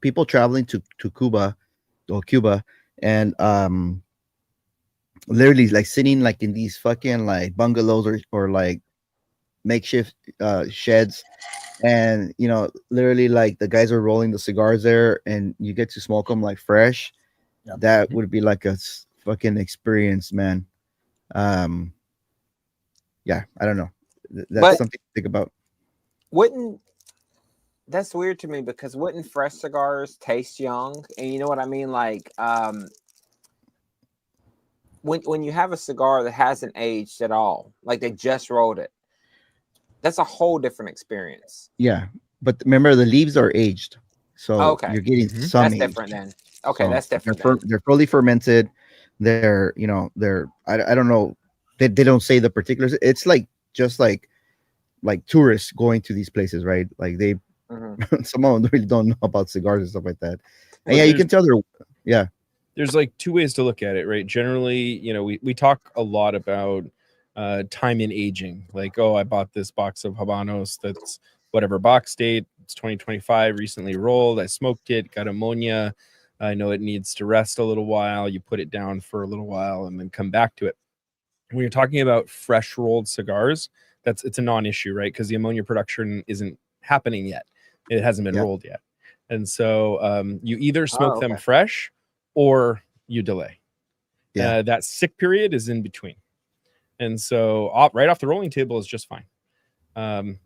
people traveling to Cuba, and literally like sitting like in these fucking like bungalows or like makeshift sheds, and you know, literally like the guys are rolling the cigars there, and you get to smoke them like fresh. Yeah. That would be like a fucking experience, man. Yeah, I don't know. That's But- something to think about. That's weird to me, because wouldn't fresh cigars taste young? And you know what I mean? Like, when you have a cigar that hasn't aged at all, like they just rolled it, that's a whole different experience. Yeah, but remember the leaves are aged, so Okay. you're getting Mhm. some. That's age. different then. Okay, So that's different. They're fully fermented. They're, you know, I don't know. They don't say the particulars. It's like just like tourists going to these places, right? Like they Mhm. some of them really don't know about cigars and stuff like that. And Well, yeah, you there's- can tell they're There's like two ways to look at it, right? Generally, you know, we talk a lot about time in aging. Like, oh, I bought this box of Habanos that's whatever box date. It's 2025, recently rolled. I smoked it, got ammonia. I know it needs to rest a little while. You put it down for a little while and then come back to it. When you're talking about fresh rolled cigars, it's a non-issue, right? Because the ammonia production isn't happening yet. It hasn't been Yeah. rolled yet. And so you either smoke them okay. fresh or you delay. Yeah. That sick period is in between. And so right off the rolling table is just fine.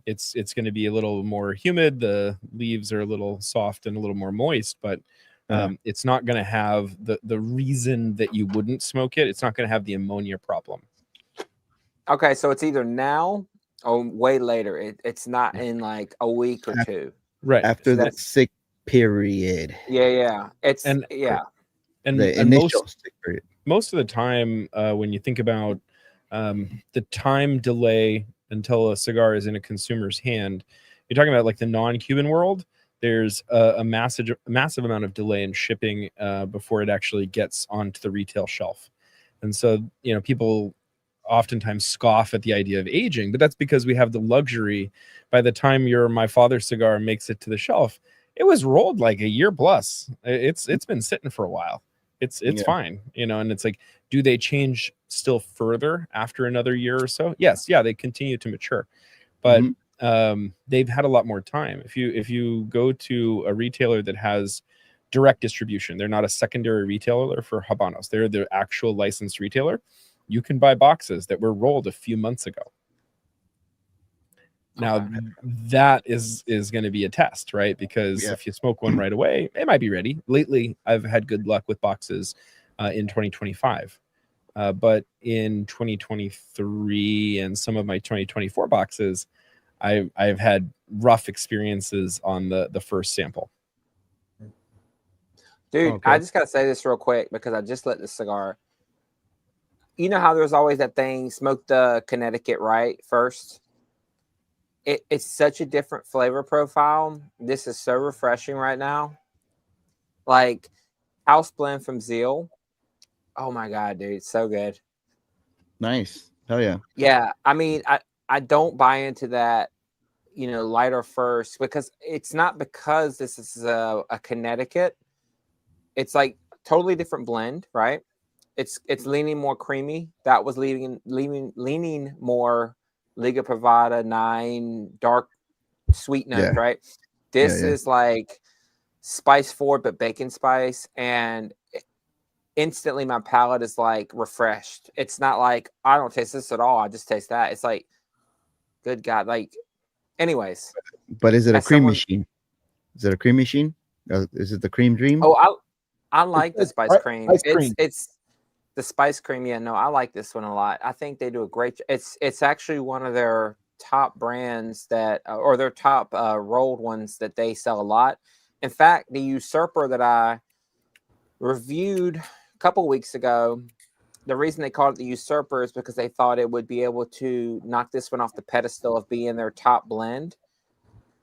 It's going to be a little more humid. The leaves are a little soft and a little more moist, but it's not going to have the reason that you wouldn't smoke it. It's not going to have the ammonia problem. Okay, so it's either now Oh, way later. It's not in like a week or two. Right. After the that's- sick period, Yeah. It's And- yeah. and the and initial sick period. most of the time, when you think about the time delay until a cigar is in a consumer's hand, you're talking about like the non-Cuban world. There's a massive amount of delay in shipping before it actually gets onto the retail shelf. And so, people oftentimes scoff at the idea of aging, but that's because we have the luxury. By the time your My Father's cigar makes it to the shelf, it was rolled like a year plus. It's been sitting for a while. It's Yeah. fine, and it's like, do they change still further after another year or so? Yes. Yeah, they continue to mature, but they've had a lot more time. If you go to a retailer that has direct distribution, they're not a secondary retailer for Habanos, they're the actual licensed retailer. You can buy boxes that were rolled a few months ago. Now Okay. that is going to be a test, right? Because Yeah. if you smoke one right away, it might be ready. Lately, I've had good luck with boxes in 2025. But in 2023 and some of my 2024 boxes, I've had rough experiences on the first sample. Dude, Okay. I just gotta say this real quick because I just lit the cigar. You know how there's always that thing, smoke the Connecticut right first. It's such a different flavor profile. This is so refreshing right now. Like house blend from Zeal. Oh my god, dude, it's so good. Nice. Hell yeah. Yeah, I mean, I don't buy into that, lighter first, because it's not because this is a Connecticut. It's like totally different blend, right? It's leaning more creamy. That was leaning more Liga Privada 9 dark sweet note, Yeah. right? This Yeah. is like spice forward, but bacon spice, and instantly my palate is like refreshed. It's not like I don't taste this at all. I just taste that. It's like, good God. Like, anyways. But is it a As cream someone- machine? Is it a cream machine? Is it the cream dream? Oh, I like the It's spice spice cream. cream. It's the spice cream. Yeah, no, I like this one a lot. I think they do a great. It's actually one of their top brands that, or their top rolled ones that they sell a lot. In fact, the Usurper that I reviewed a couple weeks ago, the reason they called it the Usurper is because they thought it would be able to knock this one off the pedestal of being their top blend.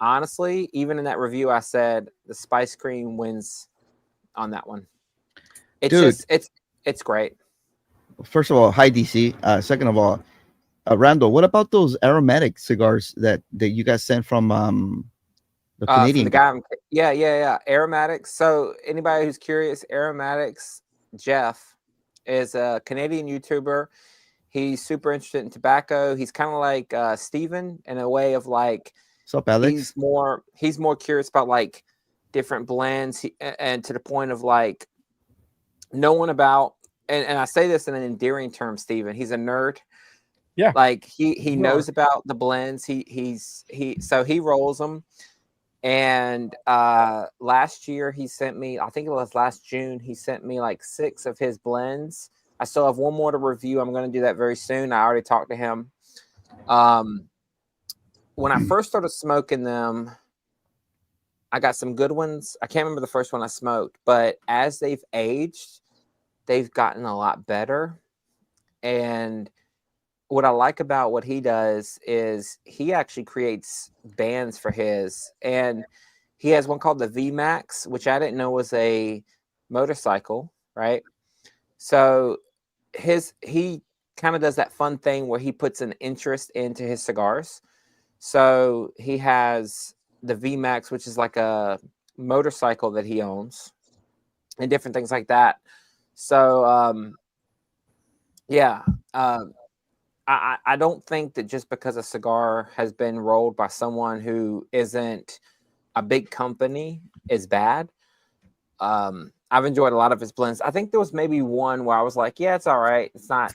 Honestly, even in that review, I said the spice cream wins on that one. It's Dude. just it's great. First of all, hi DC. Second of all, Randall, what about those aromatic cigars that you guys sent from the From Canadian the guy, yeah. Aromatics. So anybody who's curious, Aromatics Jeff is a Canadian YouTuber. He's super interested in tobacco. He's kind of like Steven in a way of like, What's up, Alex? he's more curious about like different blends, and to the point of like knowing about, and I say this in an endearing term, Steven. He's a nerd. Yeah. Like he knows about the blends. So he rolls them. And last year he sent me, I think it was last June, he sent me like 6 of his blends. I still have one more to review. I'm going to do that very soon. I already talked to him. When I first started smoking them, I got some good ones. I can't remember the first one I smoked, but as they've aged, they've gotten a lot better. And what I like about what he does is he actually creates bands for his, and he has one called the VMAX, which I didn't know was a motorcycle, right? So he kind of does that fun thing where he puts an interest into his cigars. So he has the VMAX, which is like a motorcycle that he owns, and different things like that. So I don't think that just because a cigar has been rolled by someone who isn't a big company is bad. I've enjoyed a lot of his blends. I think there was maybe one where I was like, yeah, it's all right. It's not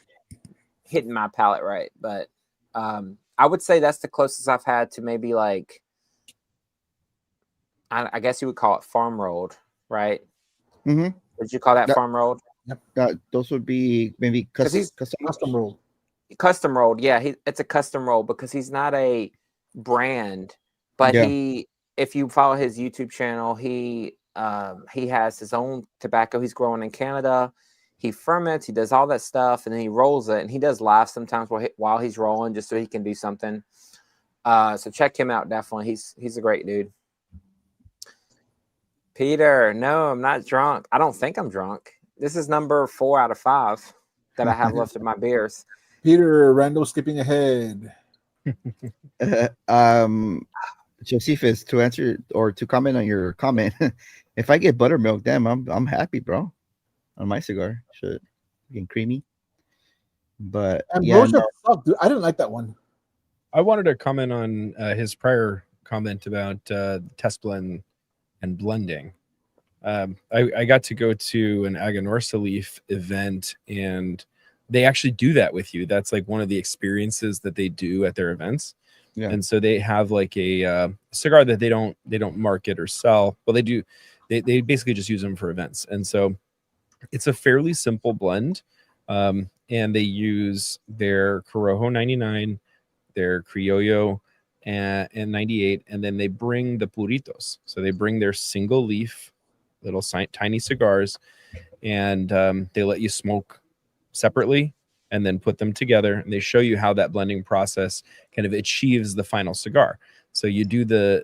hitting my palate right. But I would say that's the closest I've had to maybe like, I guess you would call it farm rolled, right? Mm-hmm. Would you call that Yeah. farm rolled? Those would be maybe Because he's custom. Custom roll. custom rolled. Yeah, it's a custom roll because he's not a brand, but Yeah. if you follow his YouTube channel, he has his own tobacco he's growing in Canada. He ferments, he does all that stuff, and then he rolls it, and he does live sometimes while he's rolling, just so he can do something. So check him out, definitely. He's a great dude. Peter, no, I'm not drunk. I don't think I'm drunk. This is number 4 out of 5 that I have left of my beers. Peter Randall skipping ahead. Josephus, to answer or to comment on your comment, if I get buttermilk, damn, I'm happy, bro. On my cigar, shit, getting creamy. But Ambrosia sucked, dude. I didn't like that one. I wanted to comment on his prior comment about test blend and blending. I got to go to an Aganorsa Leaf event, and they actually do that with you. That's like one of the experiences that they do at their events. Yeah. And so they have like a cigar that they don't market or sell. Well, they do. They basically just use them for events. And so it's a fairly simple blend. And they use their Corojo 99, their Criollo and 98, and then they bring the Puritos. So they bring their single leaf, little tiny cigars, and they let you smoke separately and then put them together, and they show you how that blending process kind of achieves the final cigar. So you do the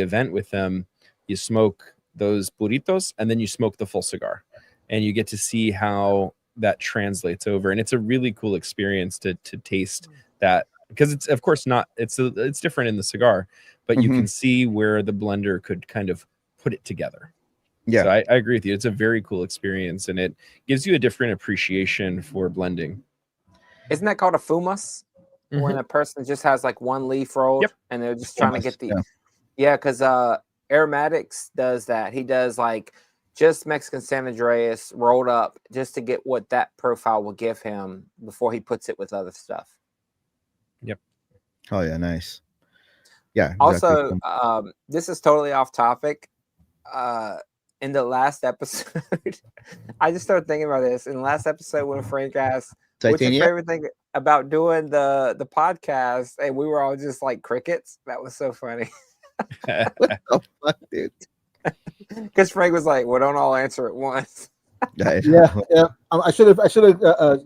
event with them, you smoke those Puritos, and then you smoke the full cigar, and you get to see how that translates over. And it's a really cool experience to taste that, because it's of course not, it's different in the cigar, but you can see where the blender could kind of put it together. Yeah. So I agree with you. It's a very cool experience, and it gives you a different appreciation for blending. Isn't that called a fumas? When a person just has like one leaf rolled, and they're just trying to get the because Aromatics does that. He does like just Mexican San Andreas rolled up just to get what that profile will give him before he puts it with other stuff. Yep. Oh yeah, nice. Yeah. Also, this is totally off topic. In the last episode, I just started thinking about this. In the last episode, when Frank asked, "What's your favorite thing about doing the podcast?" and we were all just like crickets. That was so funny. What the fuck, dude? Because Frank was like, "Well, don't all answer at once." Yeah. I should have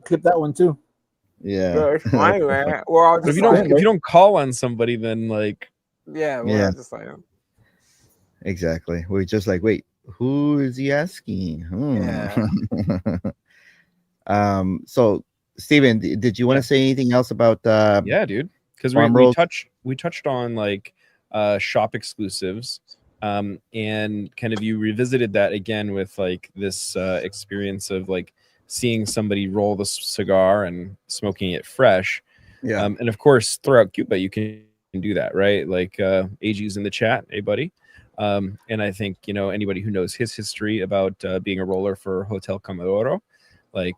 clipped that one too. Yeah. It's funny, man. We're all just if you don't call on somebody, then like we're just like exactly. We're just like, wait, who is he asking? So Steven, did you want to say anything else about yeah, dude? Because we touched on like shop exclusives, and kind of you revisited that again with like this experience of like seeing somebody roll the cigar and smoking it fresh. And of course throughout Cuba you can do that, right? Like AG's in the chat, hey buddy. And I think, you know, anybody who knows his history about being a roller for Hotel Comodoro, like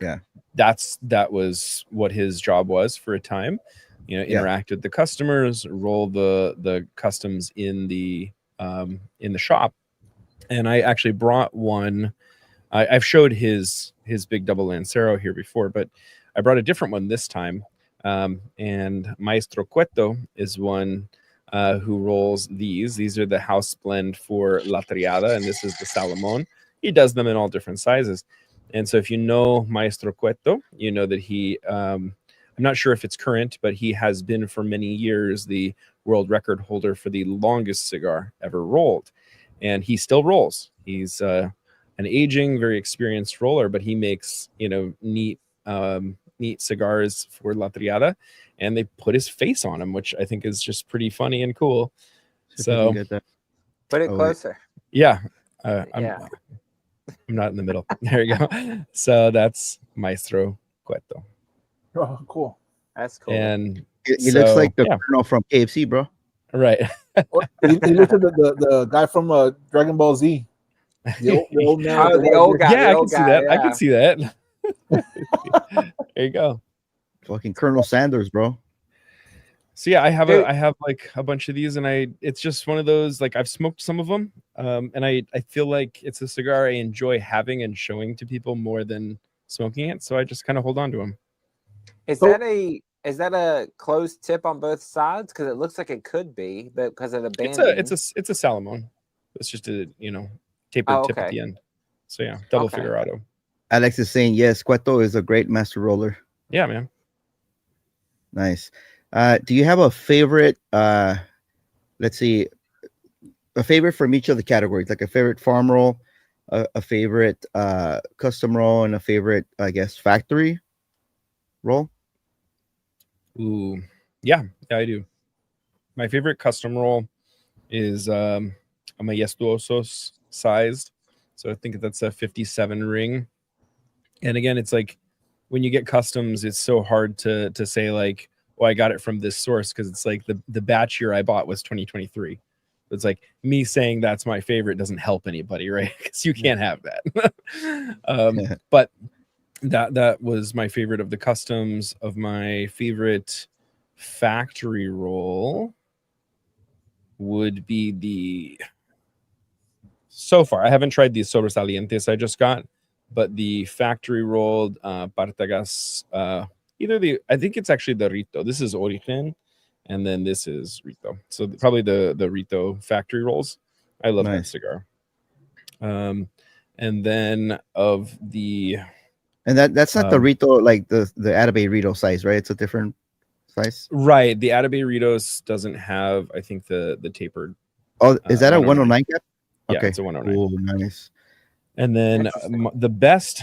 that was what his job was for a time. You know, interact with the customers, roll the customs in the shop. And I actually brought one. I've showed his big double Lancero here before, but I brought a different one this time. And Maestro Cueto is one who rolls these. These are the house blend for La Triada, and this is the Salomon. He does them in all different sizes. And so if you know Maestro Cueto, you know that he, I'm not sure if it's current, but he has been for many years the world record holder for the longest cigar ever rolled. And he still rolls. He's an aging, very experienced roller, but he makes, you know, neat cigars for La Triada, and they put his face on them, which I think is just pretty funny and cool. So put it closer. Yeah. I'm not in the middle. There you go. So that's Maestro Cueto. Oh, cool. That's cool. And he looks like the Colonel from KFC, bro. Right. he looks like the guy from Dragon Ball Z. The old man. The old guy. Yeah, I can see that. Yeah. I can see that. There you go. Fucking Colonel Sanders, bro. So yeah, I have like a bunch of these, and it's just one of those, like, I've smoked some of them, and I feel like it's a cigar I enjoy having and showing to people more than smoking it, so I just kind of hold on to them. Is is that a closed tip on both sides? Because it looks like it could be, but because of the banding. It's a Salomon. It's just a tapered tip at okay. the end. So yeah, double Okay. figurado. Alex is saying yes. Cueto is a great master roller. Yeah, man. Nice. Do you have a favorite? Let's see, a favorite from each of the categories, like a favorite farm roll, a favorite custom roll, and a favorite, I guess, factory roll. Ooh, yeah, I do. My favorite custom roll is a Majestuosos sized. So I think that's a 57 ring. And again, it's like when you get customs, it's so hard to say like, oh, I got it from this source, because it's like the batch year I bought was 2023. It's like me saying that's my favorite doesn't help anybody, right? Because you can't have that. But that was my favorite of the customs. Of my favorite factory roll would be so far, I haven't tried these Sobresalientes I just got, but the factory rolled Partagas, I think it's actually the Rito. This is Origen, and then this is Rito. So probably the Rito factory rolls. I love that cigar. And then of the... And that's not the Rito, like the Atabey Rito size, right? It's a different size. Right. The Atabey Ritos doesn't have, I think, the tapered. Oh, is that a 109 cap? Yeah, Okay. it's a 109. Oh, nice. And then the best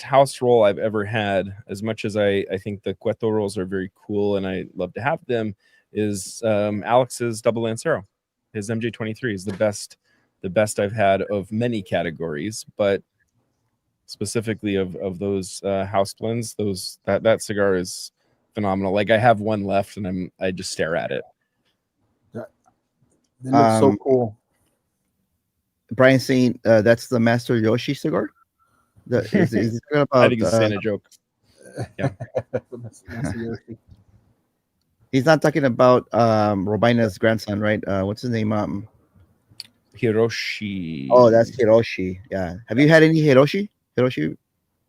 house roll I've ever had, as much as I think the Cueto rolls are very cool and I love to have them, is Alex's Double Lancero. His MJ23 is the best I've had of many categories, but specifically of those house blends, that cigar is phenomenal. Like I have one left and I just stare at it. They look so cool. Brian saying that's the Master Yoshi cigar. Is about, I think it's a Santa joke. Yeah. He's not talking about Robina's grandson, right? What's his name? Hiroshi. Oh, that's Hiroshi. Yeah. Have you had any Hiroshi?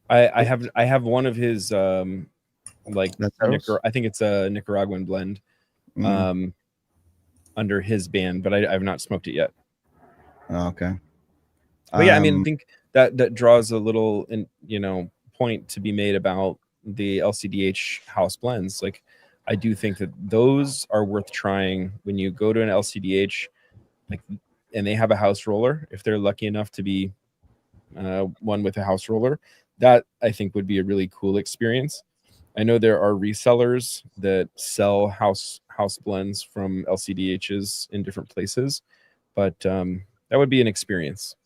I have one of his like I think it's a Nicaraguan blend under his band, but I've not smoked it yet. Oh, okay. But yeah, I mean, I think that draws a little point to be made about the LCDH house blends. Like I do think that those are worth trying when you go to an LCDH, like, and they have a house roller. If they're lucky enough to be one with a house roller, that I think would be a really cool experience. I know there are resellers that sell house blends from LCDHs in different places, but that would be an experience.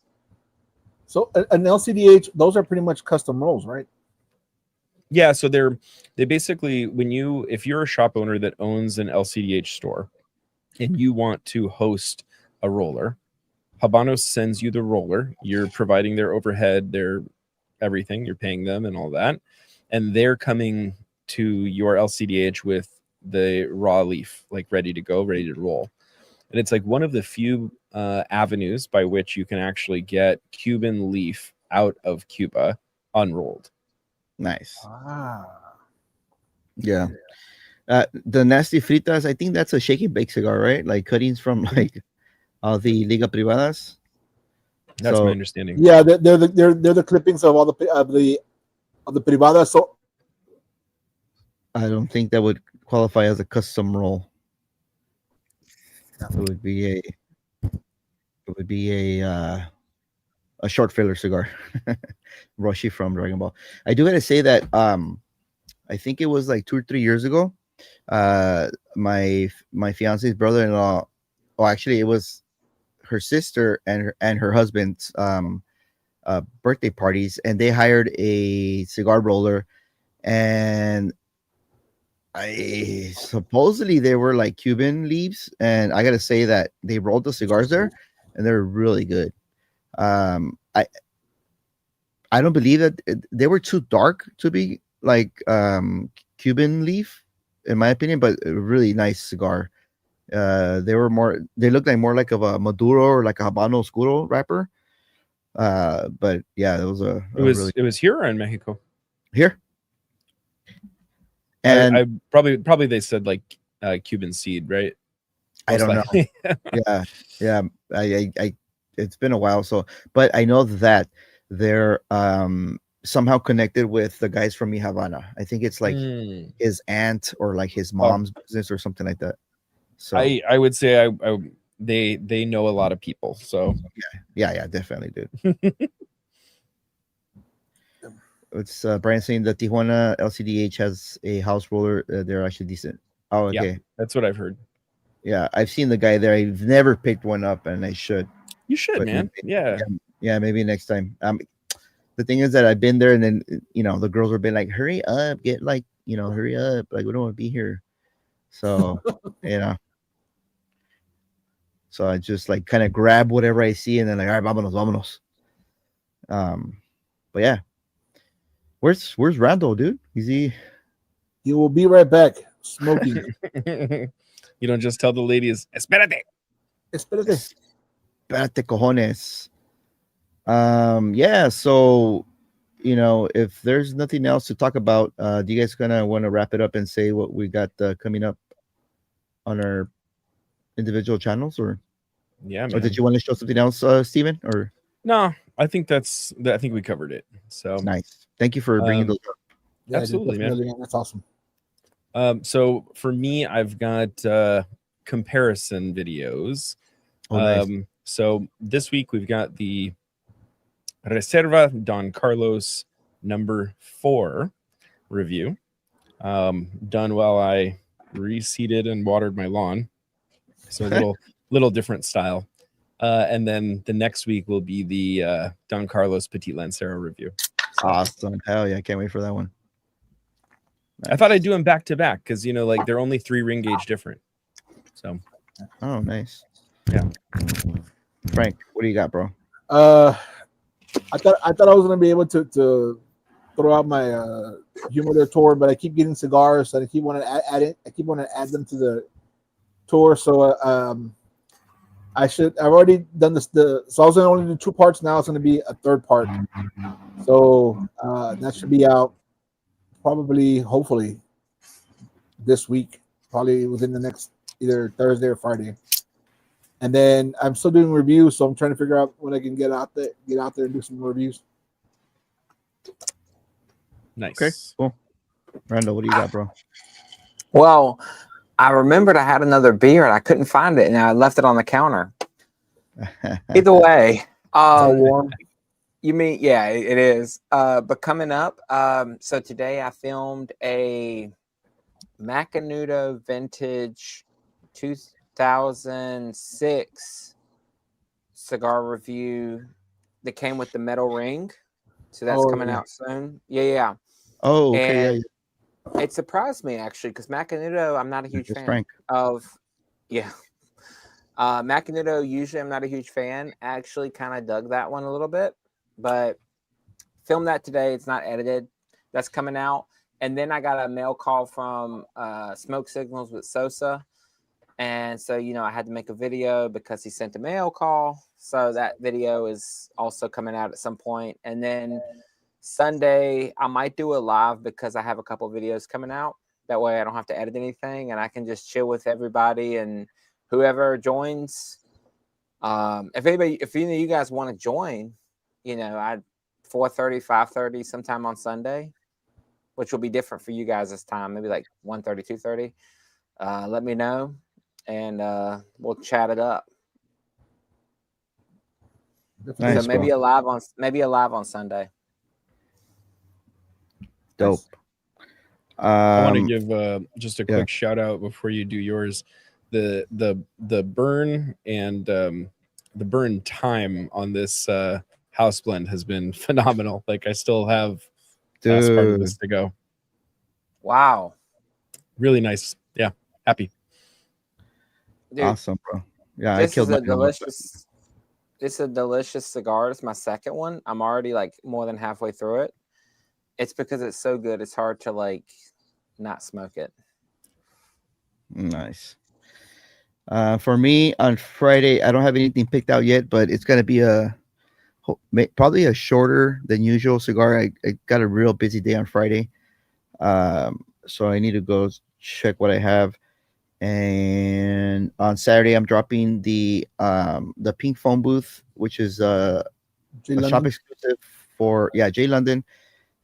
So an LCDH, those are pretty much custom rolls, right? Yeah, so they basically, if you're a shop owner that owns an LCDH store and you want to host a roller, Habanos sends you the roller. You're providing their overhead, their everything. You're paying them and all that, and they're coming to your LCDH with the raw leaf, like ready to go, ready to roll. And it's like one of the few avenues by which you can actually get Cuban leaf out of Cuba unrolled. Nice. Yeah. The Nasty Fritas, I think that's a shake and bake cigar, right? Like cuttings from like all the Liga Privadas. That's my understanding. Yeah, they're the clippings of all the Privadas. So I don't think that would qualify as a custom roll. It would be a short filler cigar. Roshi from Dragon Ball. I do gotta say that I think it was like 2 or 3 years ago. My fiance's brother-in-law, actually it was her sister and her husband's birthday parties, and they hired a cigar roller, and supposedly they were like Cuban leaves, and I gotta say that they rolled the cigars there, and they're really good. I don't believe that they were too dark to be like Cuban leaf, in my opinion, but a really nice cigar. They looked like more like of a Maduro or like a Habano Oscuro wrapper. But yeah, it was it was here or in Mexico? Here. And I probably they said like Cuban seed, right? I Most don't know. likely. Yeah. I it's been a while. So, but I know that they're somehow connected with the guys from Mi Havana. I think it's like Hmm. his aunt or like his mom's business or something like that. So I would say they know a lot of people. So yeah, definitely, dude. It's Brian saying that Tijuana LCDH has a house roller. They're actually decent. Oh, Yeah. okay. that's what I've heard. Yeah, I've seen the guy there. I've never picked one up, and I should. You should, But man. Yeah. yeah, maybe next time. The thing is that I've been there, and then the girls were being like, "Hurry up, get like, hurry up, like we don't want to be here." So, so I just like kind of grab whatever I see, and then like, all right, vámonos. But yeah, where's Randall, dude? Is he? He will be right back, smoking. You don't just tell the ladies, espérate. Espérate. Espérate, cojones. Yeah, so if there's nothing else to talk about, do you guys gonna want to wrap it up and say what we got coming up on our individual channels, or Yeah, man. or did you want to show something else, Steven? Or No, I think I think we covered it. So nice. Thank you for bringing those up. Yeah, Absolutely, man. definitely, that's awesome. So for me, I've got comparison videos. Oh, nice. So this week we've got the Reserva Don Carlos number 4 review, done while I reseeded and watered my lawn. So a little different style. And then the next week will be the Don Carlos Petit Lancero review. Awesome. Hell yeah, I can't wait for that one. I thought I'd do them back to back because like they're only 3 ring gauge different. So Oh, nice. Yeah. Frank, what do you got, bro? I thought I was gonna be able to throw out my humidor tour, but I keep getting cigars, and I keep wanting to add it. I keep wanting to add them to the tour. So I've already done this. So I was gonna only do 2 parts. Now it's gonna be a 3rd part. So that should be out probably, hopefully, this week. Probably within the next either Thursday or Friday. And then I'm still doing reviews, so I'm trying to figure out when I can get out there and do some reviews. nice. Okay, cool. Randall, what do you got, bro? Well, I remembered I had another beer and I couldn't find it, and I left it on the counter. Either way, Warm. you mean, yeah, it is. But coming up, so today I filmed a Macanudo vintage 2006 cigar review that came with the metal ring. So that's coming out soon. Yeah. Oh, okay. And it surprised me actually, because Macanudo, I'm not a huge fan Frank. of. Yeah. Macanudo, usually I'm not a huge fan. I actually kind of dug that one a little bit, but filmed that today. It's not edited. That's coming out. And then I got a mail call from Smoke Signals with Sosa. And so, I had to make a video because he sent a mail call. So that video is also coming out at some point. And then Sunday, I might do a live because I have a couple videos coming out. That way I don't have to edit anything and I can just chill with everybody and whoever joins. If any of you guys want to join, I'd 4:30, 5:30 sometime on Sunday, which will be different for you guys this time, maybe like 1:30, 2:30. Let me know and we'll chat it up. Nice, So maybe bro. a live on Sunday. Dope. I want to give just a quick shout out before you do yours. The burn and the burn time on this house blend has been phenomenal. Like I still have last part of this to go. Wow. Really nice. Yeah. Happy. Dude, awesome, bro. Yeah, this I killed is a my delicious. It's a delicious cigar. It's my second one. I'm already like more than halfway through it. It's because it's so good. It's hard to like not smoke it. Nice. For me on Friday, I don't have anything picked out yet, but it's gonna be probably a shorter than usual cigar. I got a real busy day on Friday. so I need to go check what I have. And on Saturday, I'm dropping the Pink Phone booth, which is J. a shop London. exclusive for J London.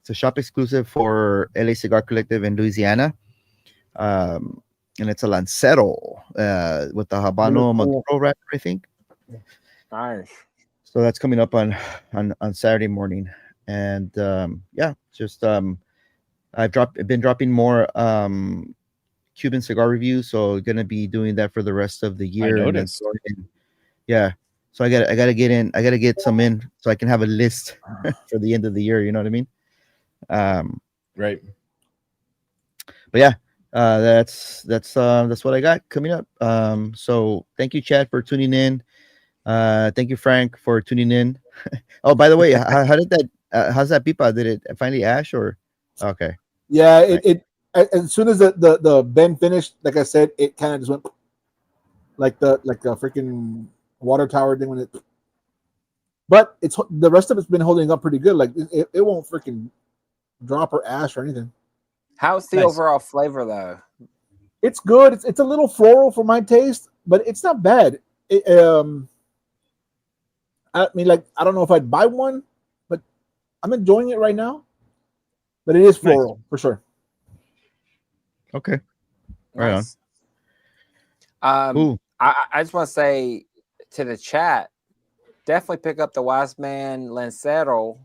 It's a shop exclusive for LA Cigar Collective in Louisiana. And it's a Lancero with the Habano Really cool. Maduro wrapper, I think. Nice. So that's coming up on Saturday morning. And just I've been dropping more Cuban cigar reviews, so gonna be doing that for the rest of the year. And then noticed. yeah. So I gotta get some in so I can have a list for the end of the year. You know what I mean? Right. But yeah, that's what I got coming up. So thank you, Chad, for tuning in. Thank you, Frank, for tuning in. Oh, by the way, how did that? How's that pipa? Did it finally ash or? Okay. Yeah, Right. it as soon as the bend finished, like I said, it kind of just went like a freaking water tower thing when it. But it's the rest of it's been holding up pretty good. Like it won't freaking drop or ash or anything. How's the Nice. overall flavor though? It's good. It's a little floral for my taste, but it's not bad. I mean, like, I don't know if I'd buy one, but I'm enjoying it right now. But it is floral for sure. Okay. Right on. Nice. Ooh. I just want to say to the chat, definitely pick up the Wise Man Lancero.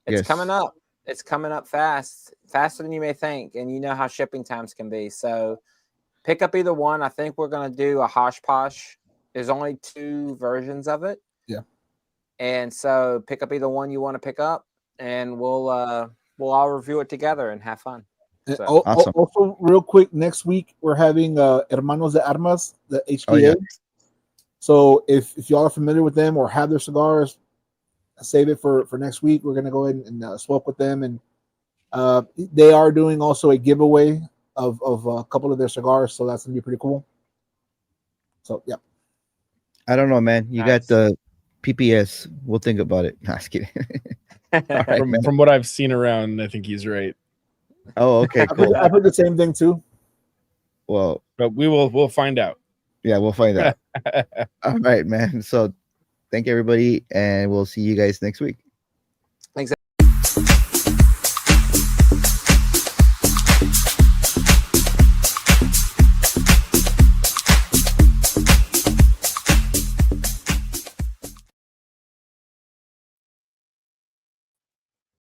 It's Yes. coming up. It's coming up fast, faster than you may think, and you know how shipping times can be. So pick up either one. I think we're gonna do a Hosh Posh. There's only 2 versions of it. Yeah. And so pick up either one you want to pick up, and we'll all review it together and have fun. And So- Awesome. Also, real quick, next week we're having Hermanos de Armas, the HPA. Oh, yeah. So if y'all are familiar with them or have their cigars, save it for next week. We're gonna go ahead and swap with them, and they are doing also a giveaway of a couple of their cigars, so that's gonna be pretty cool. So yeah, I don't know, man. You got Nice. the PPS. We'll think about it. Nah, just kidding. All right, man. From what I've seen around, I think he's right. Oh, okay, cool. I put the same thing too. Well, But we'll find out. yeah, we'll find out. All right, man. So thank you, everybody, and we'll see you guys next week.